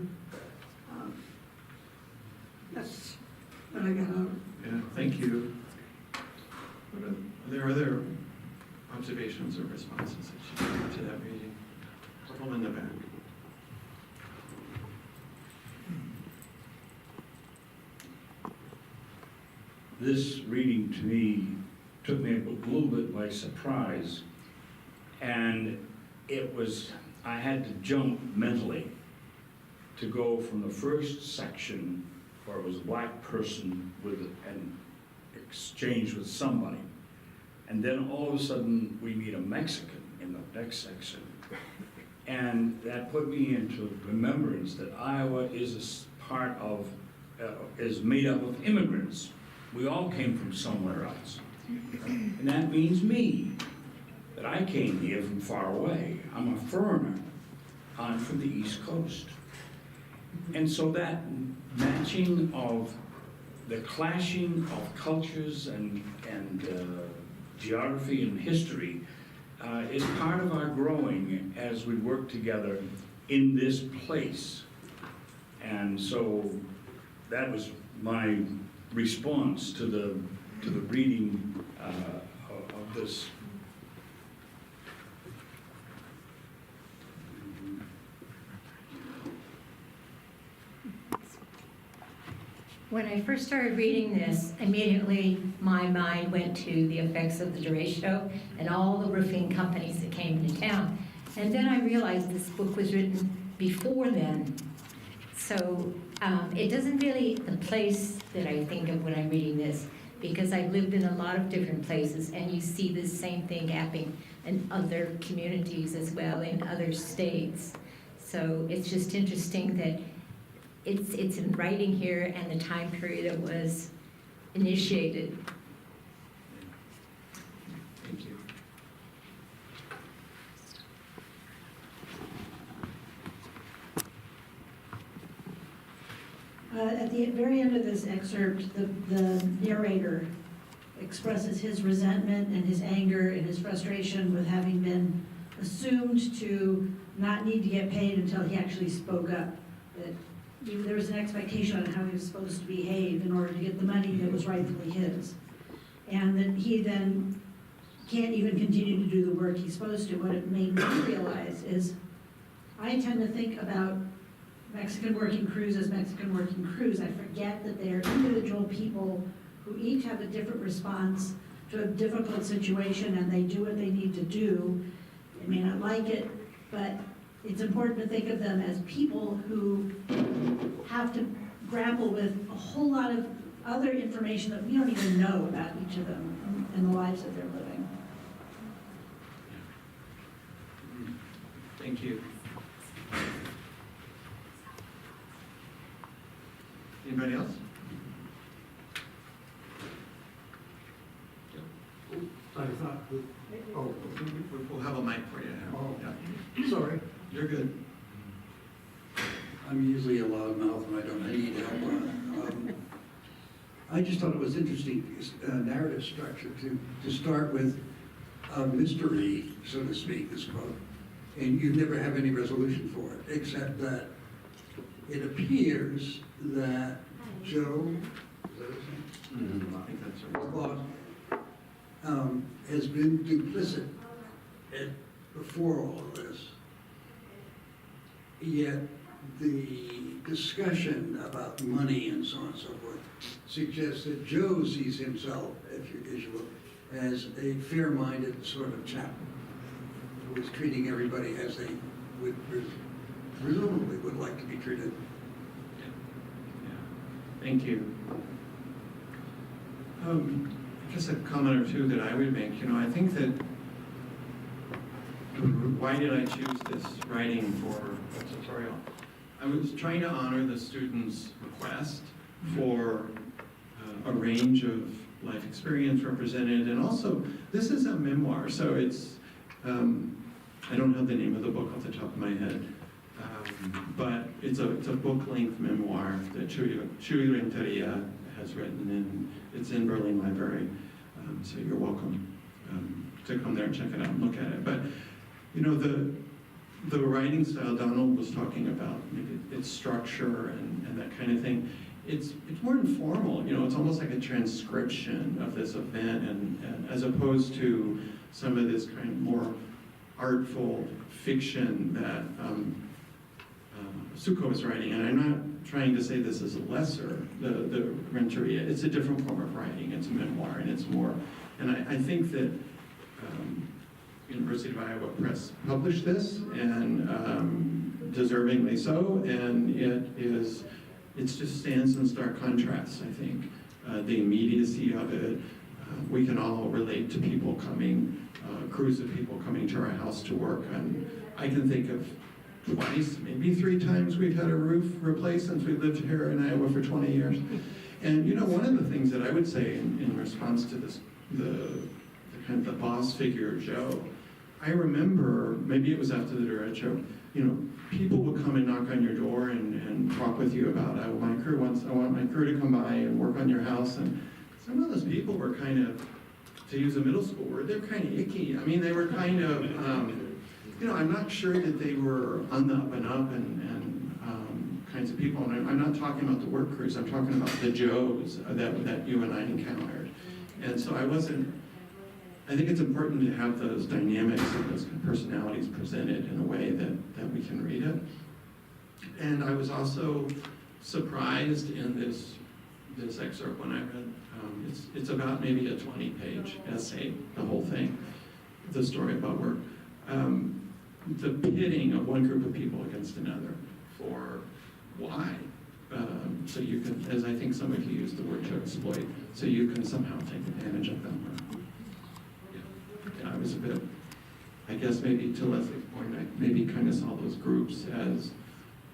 That's what I got out of it. Yeah, thank you. Are there other observations or responses that you have to that reading? Couple in the back. This reading to me took me a little bit by surprise, and I had to jump mentally to go from the first section where it was a black person with an exchange with somebody, and then all of a sudden we meet a Mexican in the next section, and that put me into remembrance that Iowa is is made up of immigrants. We all came from somewhere else. And that means me, that I came here from far away. I'm a foreigner. I'm from the East Coast. And so that matching of the clashing of cultures and geography and history is part of our growing as we work together in this place. And so that was my response to the reading of this. When I first started reading this, immediately my mind went to the effects of the derecho and all the roofing companies that came into town. And then I realized this book was written before then. So it doesn't really, the place that I think of when I'm reading this, because I've lived in a lot of different places, and you see this same thing happening in other communities as well, in other states. So it's just interesting that it's in writing here and the time period it was initiated. Thank you. At the very end of this excerpt, the narrator expresses his resentment and his anger and his frustration with having been assumed to not need to get paid until he actually spoke up. That there was an expectation on how he was supposed to behave in order to get the money that was rightfully his. And that he then can't even continue to do the work he's supposed to. What it made me realize is I tend to think about Mexican working crews as Mexican working crews. I forget that they're individual people who each have a different response to a difficult situation, and they do what they need to do. They may not like it, but it's important to think of them as people who have to grapple with a whole lot of other information that we don't even know about each of them and the lives that they're living. Thank you. Anybody else? I thought, oh, We'll have a mic for you. Oh. Yeah. sorry. You're good. I'm usually a loudmouth and I don't need help. I just thought it was interesting, narrative structure to start with a mystery, so to speak, this quote, and you never have any resolution for it, except that it appears that Joe, is that his name? I think that's right. Claude, has been duplicit before all of this. Yet the discussion about money and so on and so forth suggests that Joe sees himself, if you will, as a fair-minded sort of chap who is treating everybody as they would presumably would like to be treated. Yeah. Thank you. Just a comment or two that I would make. I think that why did I choose this writing for a tutorial? I was trying to honor the students' request for a range of life experience represented, and also this is a memoir, so it's I don't have the name of the book off the top of my head, but it's a book-length memoir that Chuy Renteria has written, and it's in Berlin Library, so you're welcome to come there and check it out and look at it. But the writing style Donald was talking about, maybe its structure and that kind of thing, it's more informal, you know, it's almost like a transcription of this event, and as opposed to some of this kind of more artful fiction that Sukkot was writing. And I'm not trying to say this is a lesser, the Renteria. It's a different form of writing. It's a memoir, and it's more. And I think that University of Iowa Press published this, and deservingly so. And it just stands in stark contrast, I think. The immediacy of it. We can all relate to people coming, crews of people coming to our house to work. And I can think of twice, maybe 3 times we've had a roof replaced since we've lived here in Iowa for 20 years. And you know, one of the things that I would say in response to this, the kind of the boss figure, Joe, I remember, maybe it was after the derecho, you know, people would come and knock on your door and talk with you about, I want my crew to come by and work on your house. And some of those people were kind of, to use a middle school word, they're kind of icky. I mean, they were kind of, you know, I'm not sure that they were on the up and up and kinds of people. And I'm not talking about the work crews, I'm talking about the Joes that you and I encountered. And so I think it's important to have those dynamics and those personalities presented in a way that we can read it. And I was also surprised in this excerpt when I read, it's about maybe a 20-page essay, the whole thing, the story about work. The pitting of one group of people against another for why. So you can, as I think some of you used the word to exploit, so you can somehow take advantage of them. Yeah, I was a bit, I guess maybe to Leslie's point, I maybe kind of saw those groups as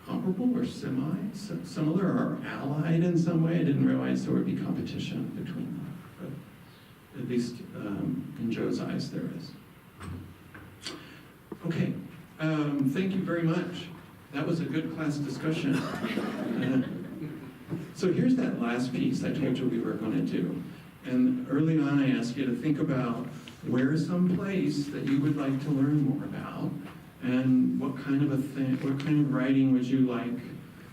comparable or similar or allied in some way. I didn't realize there would be competition between them, but at least in Joe's eyes there is. Okay, thank you very much. That was a good class discussion. So here's that last piece I told you we were going to do. And early on I asked you to think about where is some place that you would like to learn more about, and what kind of writing would you like?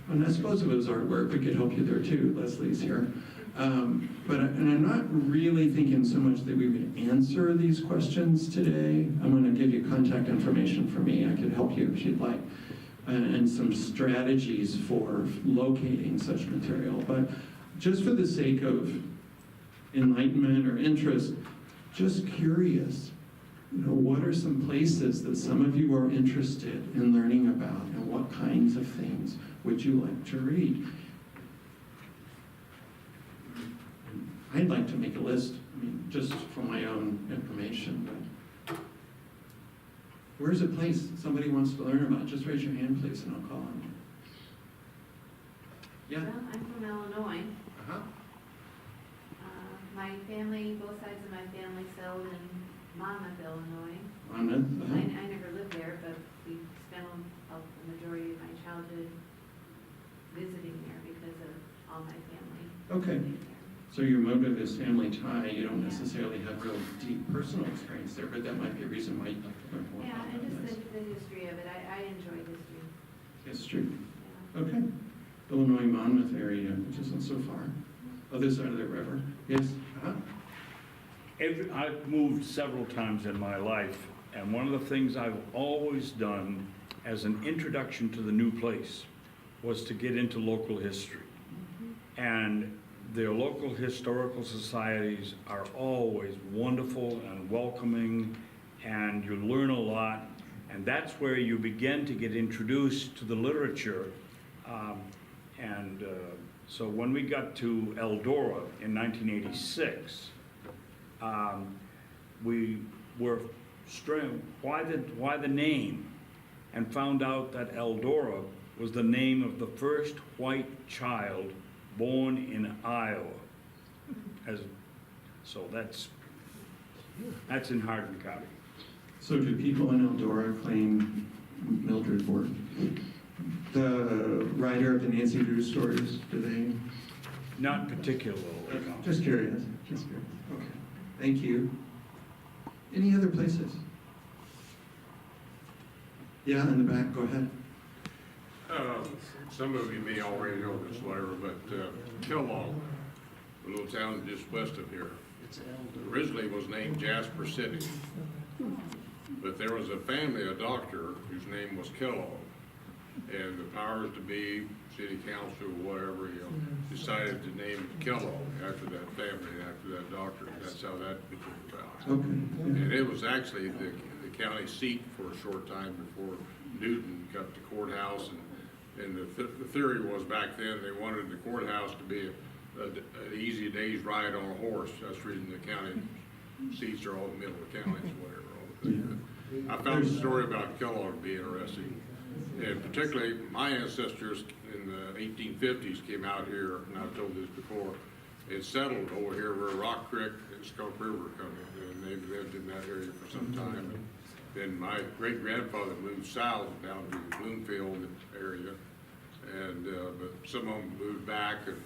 And I suppose if it was artwork, we could help you there too. Leslie's here. And I'm not really thinking so much that we would answer these questions today. I'm going to give you contact information for me. I could help you if you'd like, and some strategies for locating such material. But just for the sake of enlightenment or interest, just curious, you know, what are some places that some of you are interested in learning about, and what kinds of things would you like to read? I'd like to make a list, I mean, just for my own information, but where's a place somebody wants to learn about? Just raise your hand, please, and I'll call on you. Yeah? Well, I'm from Illinois. Uh-huh. My family, both sides of my family settled in Monmouth, Illinois. Monmouth? Uh-huh. I never lived there, but we spent the majority of my childhood visiting there because of all my family. Okay. living there. So your motive is family tie. You don't necessarily have real deep personal experience there, but that might be a reason why you'd like to learn more Yeah, about and that. just the history of it. I enjoy history. History. Yeah. Okay. Illinois Monmouth area, which isn't so far. Other side of the river. Yes? Uh-huh. I've moved several times in my life, and one of the things I've always done as an introduction to the new place was to get into local history. And the local historical societies are always wonderful and welcoming, and you learn a lot, and that's where you begin to get introduced to the literature. So when we got to Eldora in 1986, we were strange, why the name? And found out that Eldora was the name of the first white child born in Iowa. So that's in Hardin County. So do people in Eldora claim Mildred Ward? The writer of the Nancy Drew stories, do they? Not particularly, no. Just curious. Just curious. Okay. Thank you. Any other places? Yeah, in the back. Go ahead. Some of you may already know this, whatever, but Kellogg, a little town just west of here, originally was named Jasper City. But there was a family, a doctor, whose name was Kellogg. And the powers to be, city council or whatever, decided to name it Kellogg after that family, after that doctor. That's how that became about. Okay. And it was actually the county seat for a short time before Newton got the courthouse. And the theory was back then, they wanted the courthouse to be an easy day's ride on a horse. That's the reason the county seats are all in the middle of the counties, whatever. All the things. I found the story about Kellogg to be interesting. And particularly, my ancestors in the 1850s came out here, and I've told this before, and settled over here where Rock Creek and Skunk River come in, and they've lived in that area for some time. And then my great-grandfather moved south down to Bloomfield area, and but some of them moved back, and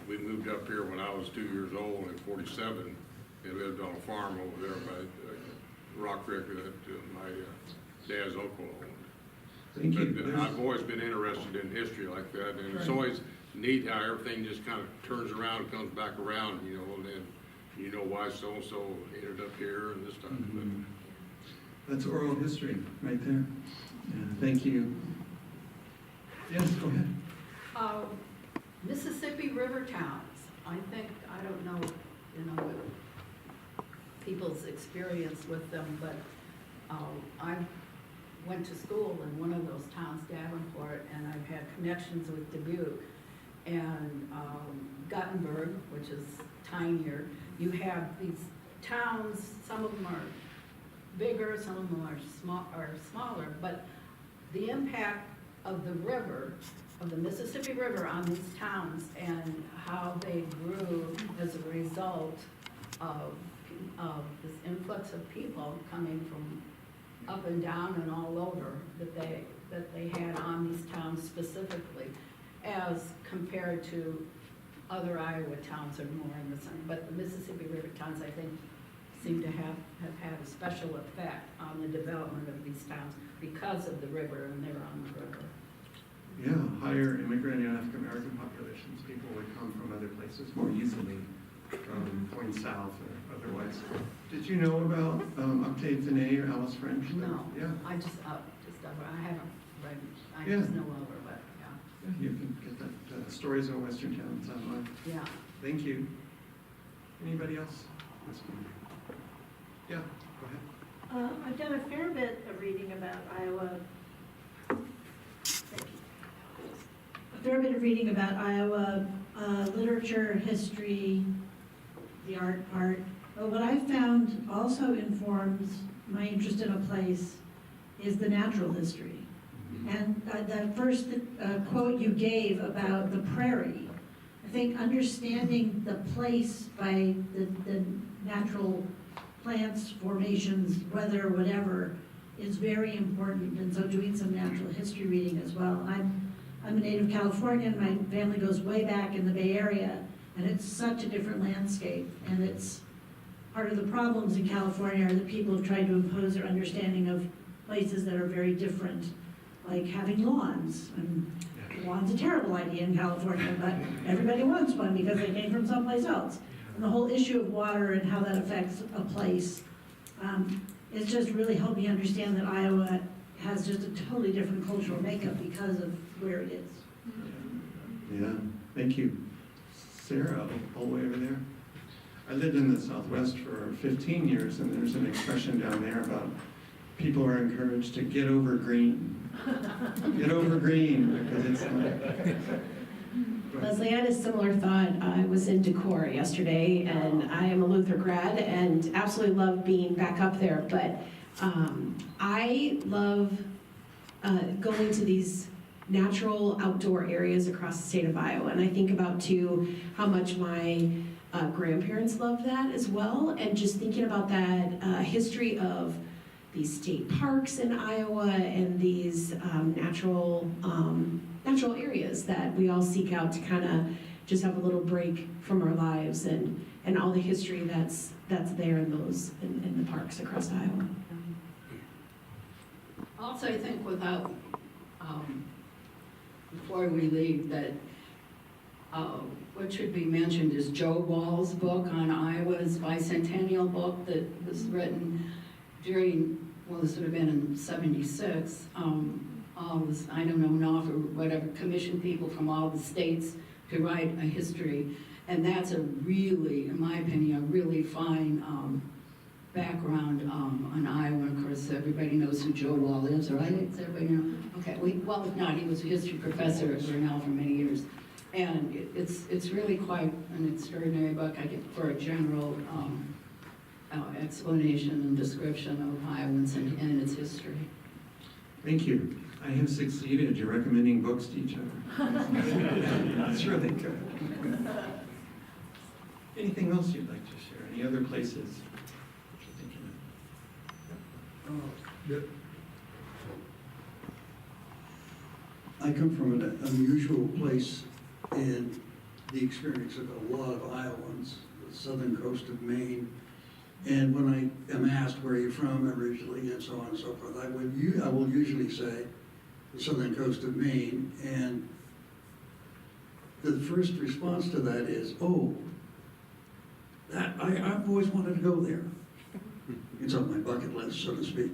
we moved up here when I was 2 years old in '47, and lived on a farm over there by Rock Creek that my dad's uncle owned. Thank you. But I've always been interested in history like that, and it's always neat how everything just kind of turns around and comes back around, and then you know why so-and-so ended up here and this time. That's oral history right there. Yeah, thank you. Yes, go ahead. Mississippi river towns. I don't know, what people's experience with them, but I went to school in one of those towns, Davenport, and I've had connections with Dubuque and Gothenburg, which is tinier. You have these towns, some of them are bigger, some of them are smaller, but the impact of the river, of the Mississippi River on these towns and how they grew as a result of this influx of people coming from up and down and all over that they had on these towns specifically, as compared to other Iowa towns are more in the center. But the Mississippi River towns, I think, seem to have had a special effect on the development of these towns because of the river, and they're on the river. Yeah, higher immigrant and African American populations. People would come from other places more easily, going south or otherwise. Did you know about Octave Dene or Alice French? No, Yeah. I just over. I haven't read. I Yeah. just know over, but yeah. Yeah, you can get that Stories of Western Towns online. Yeah. Thank you. Anybody else? Yes, ma'am. Yeah, go ahead. I've done a fair bit of reading about Iowa. A fair bit of reading about Iowa literature, history, the art part. But what I found also informs my interest in a place is the natural history. And the first quote you gave about the prairie, I think understanding the place by the natural plants, formations, weather, whatever, is very important. And so doing some natural history reading as well. I'm a native Californian. My family goes way back in the Bay Area, and it's such a different landscape. And it's part of the problems in California are that people have tried to impose their understanding of places that are very different, like having lawns. And lawn's a terrible idea in California, but everybody wants one because they came from someplace else. And the whole issue of water and how that affects a place, it's just really helped me understand that Iowa has just a totally different cultural makeup because of where it is. Yeah, thank you. Sarah, all the way over there. I lived in the Southwest for 15 years, and there's an expression down there about people are encouraged to get over green. Get over green, because it's not. Leslie, I had a similar thought. I was in Decorah yesterday, and I am a Luther grad, and absolutely love being back up there. But I love going to these natural outdoor areas across the state of Iowa, and I think about too how much my grandparents loved that as well, and just thinking about that history of these state parks in Iowa and these natural areas that we all seek out to kind of just have a little break from our lives, and all the history that's there in those in the parks across before we leave, that what should be mentioned is Joe Wall's book on Iowa's bicentennial book that was written during, well, this would have been in '76. All this, I don't know, NOF or whatever, commissioned people from all the states to write a history. And that's a really, in my opinion, a really fine background on Iowa. Of course, everybody knows who Joe Wall is, right? Does everybody know? Okay, well, if not, he was a history professor at Grinnell for many years. And it's really quite an extraordinary book, I get, for a general explanation and description of Iowans and its history. Thank you. I have succeeded. You're recommending books to each other. That's really good. Anything else you'd like to share? Any other places that you're thinking of? I come from an unusual place in the experience of a lot of Iowans, the southern coast of Maine. And when I am asked where you're from originally and so on and so forth, I will usually say the southern coast of Maine. And the first response to that is, oh, I've always wanted to go there. It's on my bucket list, so to speak.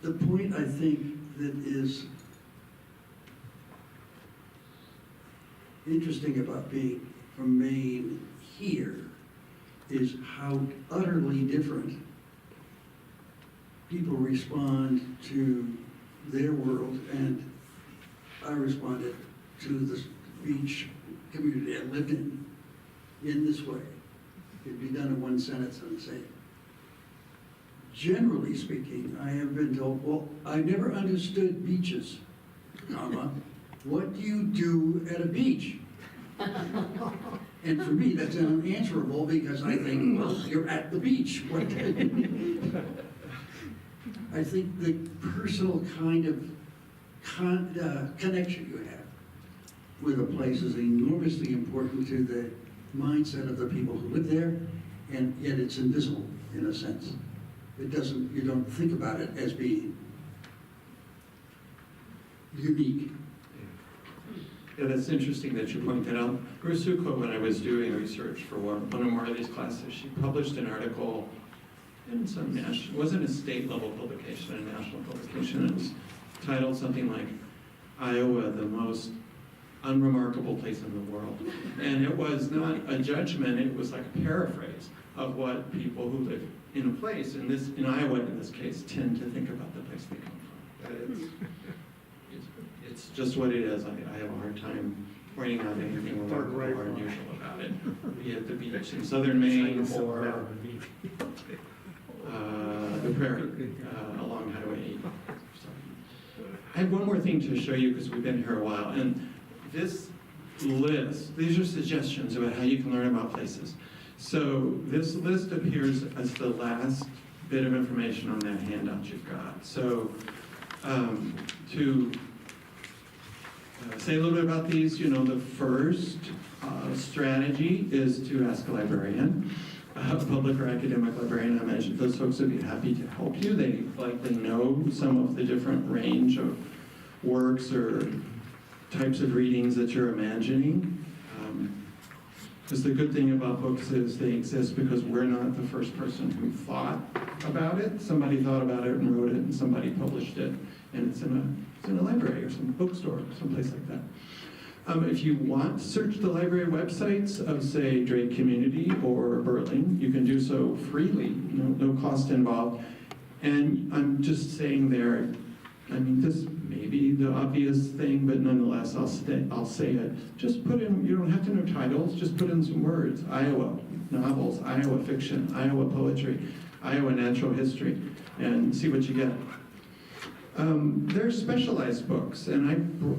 The point I think that is interesting about being from Maine here is how utterly different people respond to their world, and I responded to the beach community I lived in this way. It'd be done in one sentence and say, generally speaking, I have been told, well, I never understood beaches, comma, what do you do at a beach? And for me, that's unanswerable because I think, well, you're at the beach. What? I think the personal kind of connection you have with a place is enormously important to the mindset of the people who live there, and yet it's invisible in a sense. It doesn't, you don't think about it as being unique. Yeah, that's interesting that you point that out. Grusuko, when I was doing research for one of more of these classes, she published an article in some national, it wasn't a state level publication, a national publication. It was titled something like Iowa, the most unremarkable place in the world. And it was not a judgment, it was like a paraphrase of what people who live in a place, in Iowa in this case, tend to think about the place they come from. That it's just what it is. I have a hard time pointing out anything remarkable or unusual about it. Be it the beach in southern Maine or the prairie along Highway 8. So, I have one more thing to show you because we've been here a while. And this list, these are suggestions about how you can learn about places. So this list appears as the last bit of information on that handout you've got. So to say a little bit about these, you know, the first strategy is to ask a librarian, a public or academic librarian. I imagine those folks would be happy to help you. They likely know some of the different range of works or types of readings that you're imagining. Because the good thing about books is they exist because we're not the first person who thought about it. Somebody thought about it and wrote it, and somebody published it, and it's in a library or some bookstore, someplace like that. If you want to search the library websites of, say, Drake Community or Berlin, you can do so freely, no cost involved. And I'm just saying there, I mean, this may be the obvious thing, but nonetheless, I'll say it. Just put in, you don't have to know titles, just put in some words. Iowa novels, Iowa fiction, Iowa poetry, Iowa natural history, and see what you get. There's specialized books, and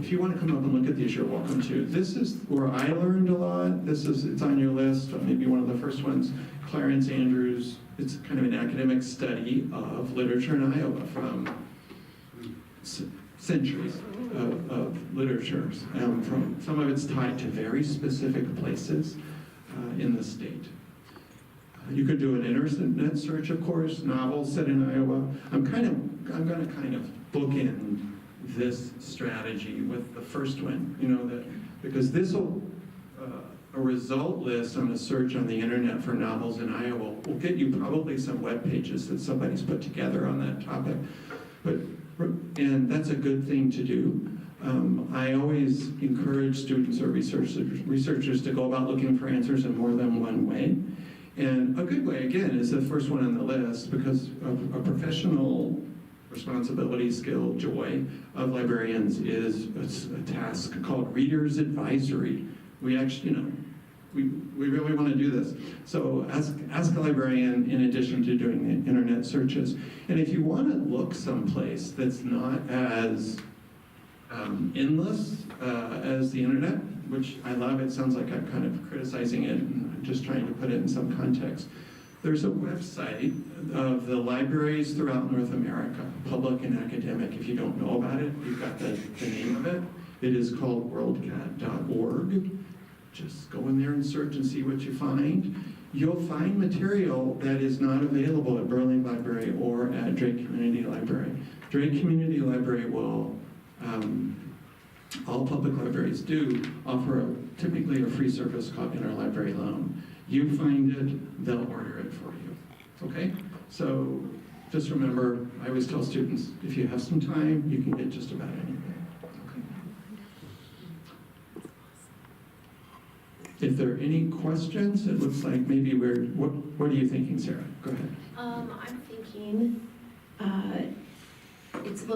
if you want to come up and look at these, you're welcome to. This is where I learned a lot. It's on your list, maybe one of the first ones. Clarence Andrews, it's kind of an academic study of literature in Iowa from centuries of literature. From some of it's tied to very specific places in the state. You could do an internet search, of course, novels set in Iowa. I'm going to kind of bookend this strategy with the first one, because this will, a result list on a search on the internet for novels in Iowa will get you probably some web pages that somebody's put together on that topic. And that's a good thing to do. I always encourage students or researchers to go about looking for answers in more than one way. And a good way, again, is the first one on the list, because of a professional responsibility, skill, joy of librarians is a task called Reader's Advisory. We actually, we really want to do this. So ask a librarian in addition to doing the internet searches. And if you want to look someplace that's not as endless as the internet, which I love, it sounds like I'm kind of criticizing it and I'm just trying to put it in some context. There's a website of the libraries throughout North America, public and academic. If you don't know about it, you've got the name of it. It is called worldcat.org. Just go in there and search and see what you find. You'll find material that is not available at Burling Library or at Drake Community Library. Drake Community Library will, all public libraries do, offer typically a free service called Interlibrary Loan. You find it, they'll order it for you, okay? So just remember, I always tell students, if you have some time, you can get just about anything, okay? If there are any questions, it looks like maybe what are you thinking, Sarah? Go ahead. I'm thinking,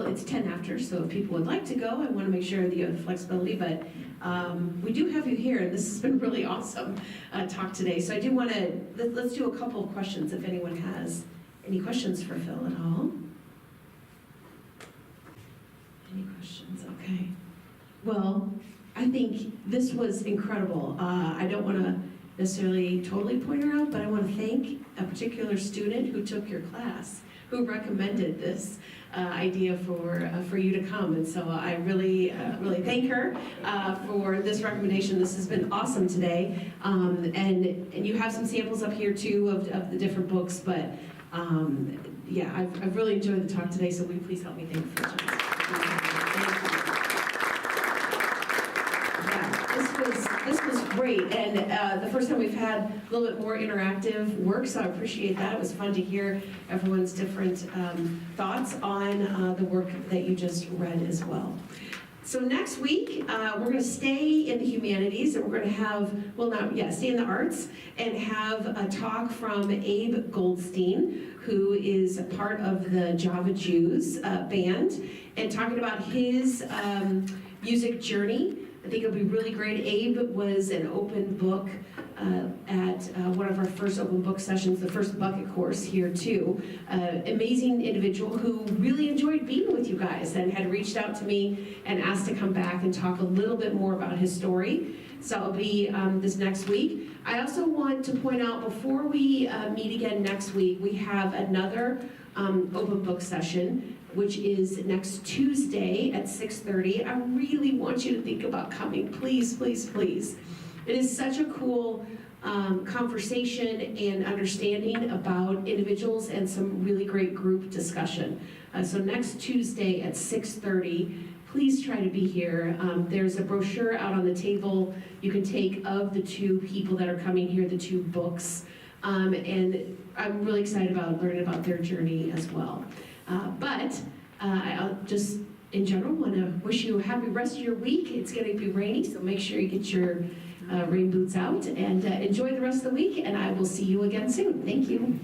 it's 10 after, so if people would like to go, I want to make sure that you have the flexibility, but we do have you here, and this has been really awesome talk today. So I do want to, let's do a couple of questions if anyone has any questions for Phil at all. Any questions? Okay. Well, I think this was incredible. I don't want to necessarily totally point her out, but I want to thank a particular student who took your class, who recommended this idea for you to come. And so I really thank her for this recommendation. This has been awesome today. And you have some samples up here too of the different books, but yeah, I've really enjoyed the talk today, so will you please help me thank Phillip Jones. This was great, and the first time we've had a little bit more interactive work, so I appreciate that. It was fun to hear everyone's different thoughts on the work that you just read as well. So next week, we're going to stay in the humanities, and we're going to have, stay in the arts, and have a talk from Abe Goldstein, who is a part of the Java Jews band, and talking about his music journey. I think it'll be really great. Abe was an open book at one of our first open book sessions, the first bucket course here too. Amazing individual who really enjoyed being with you guys and had reached out to me and asked to come back and talk a little bit more about his story. So it'll be this next week. I also want to point out, before we meet again next week, we have another open book session, which is next Tuesday at 6:30. I really want you to think about coming. Please, please, please. It is such a cool conversation and understanding about individuals and some really great group discussion. So next Tuesday at 6:30, please try to be here. There's a brochure out on the table you can take of the two people that are coming here, the two books. And I'm really excited about learning about their journey as well. I'll just, in general, want to wish you a happy rest of your week. It's going to be rainy, so make sure you get your rain boots out and enjoy the rest of the week, and I will see you again soon. Thank you.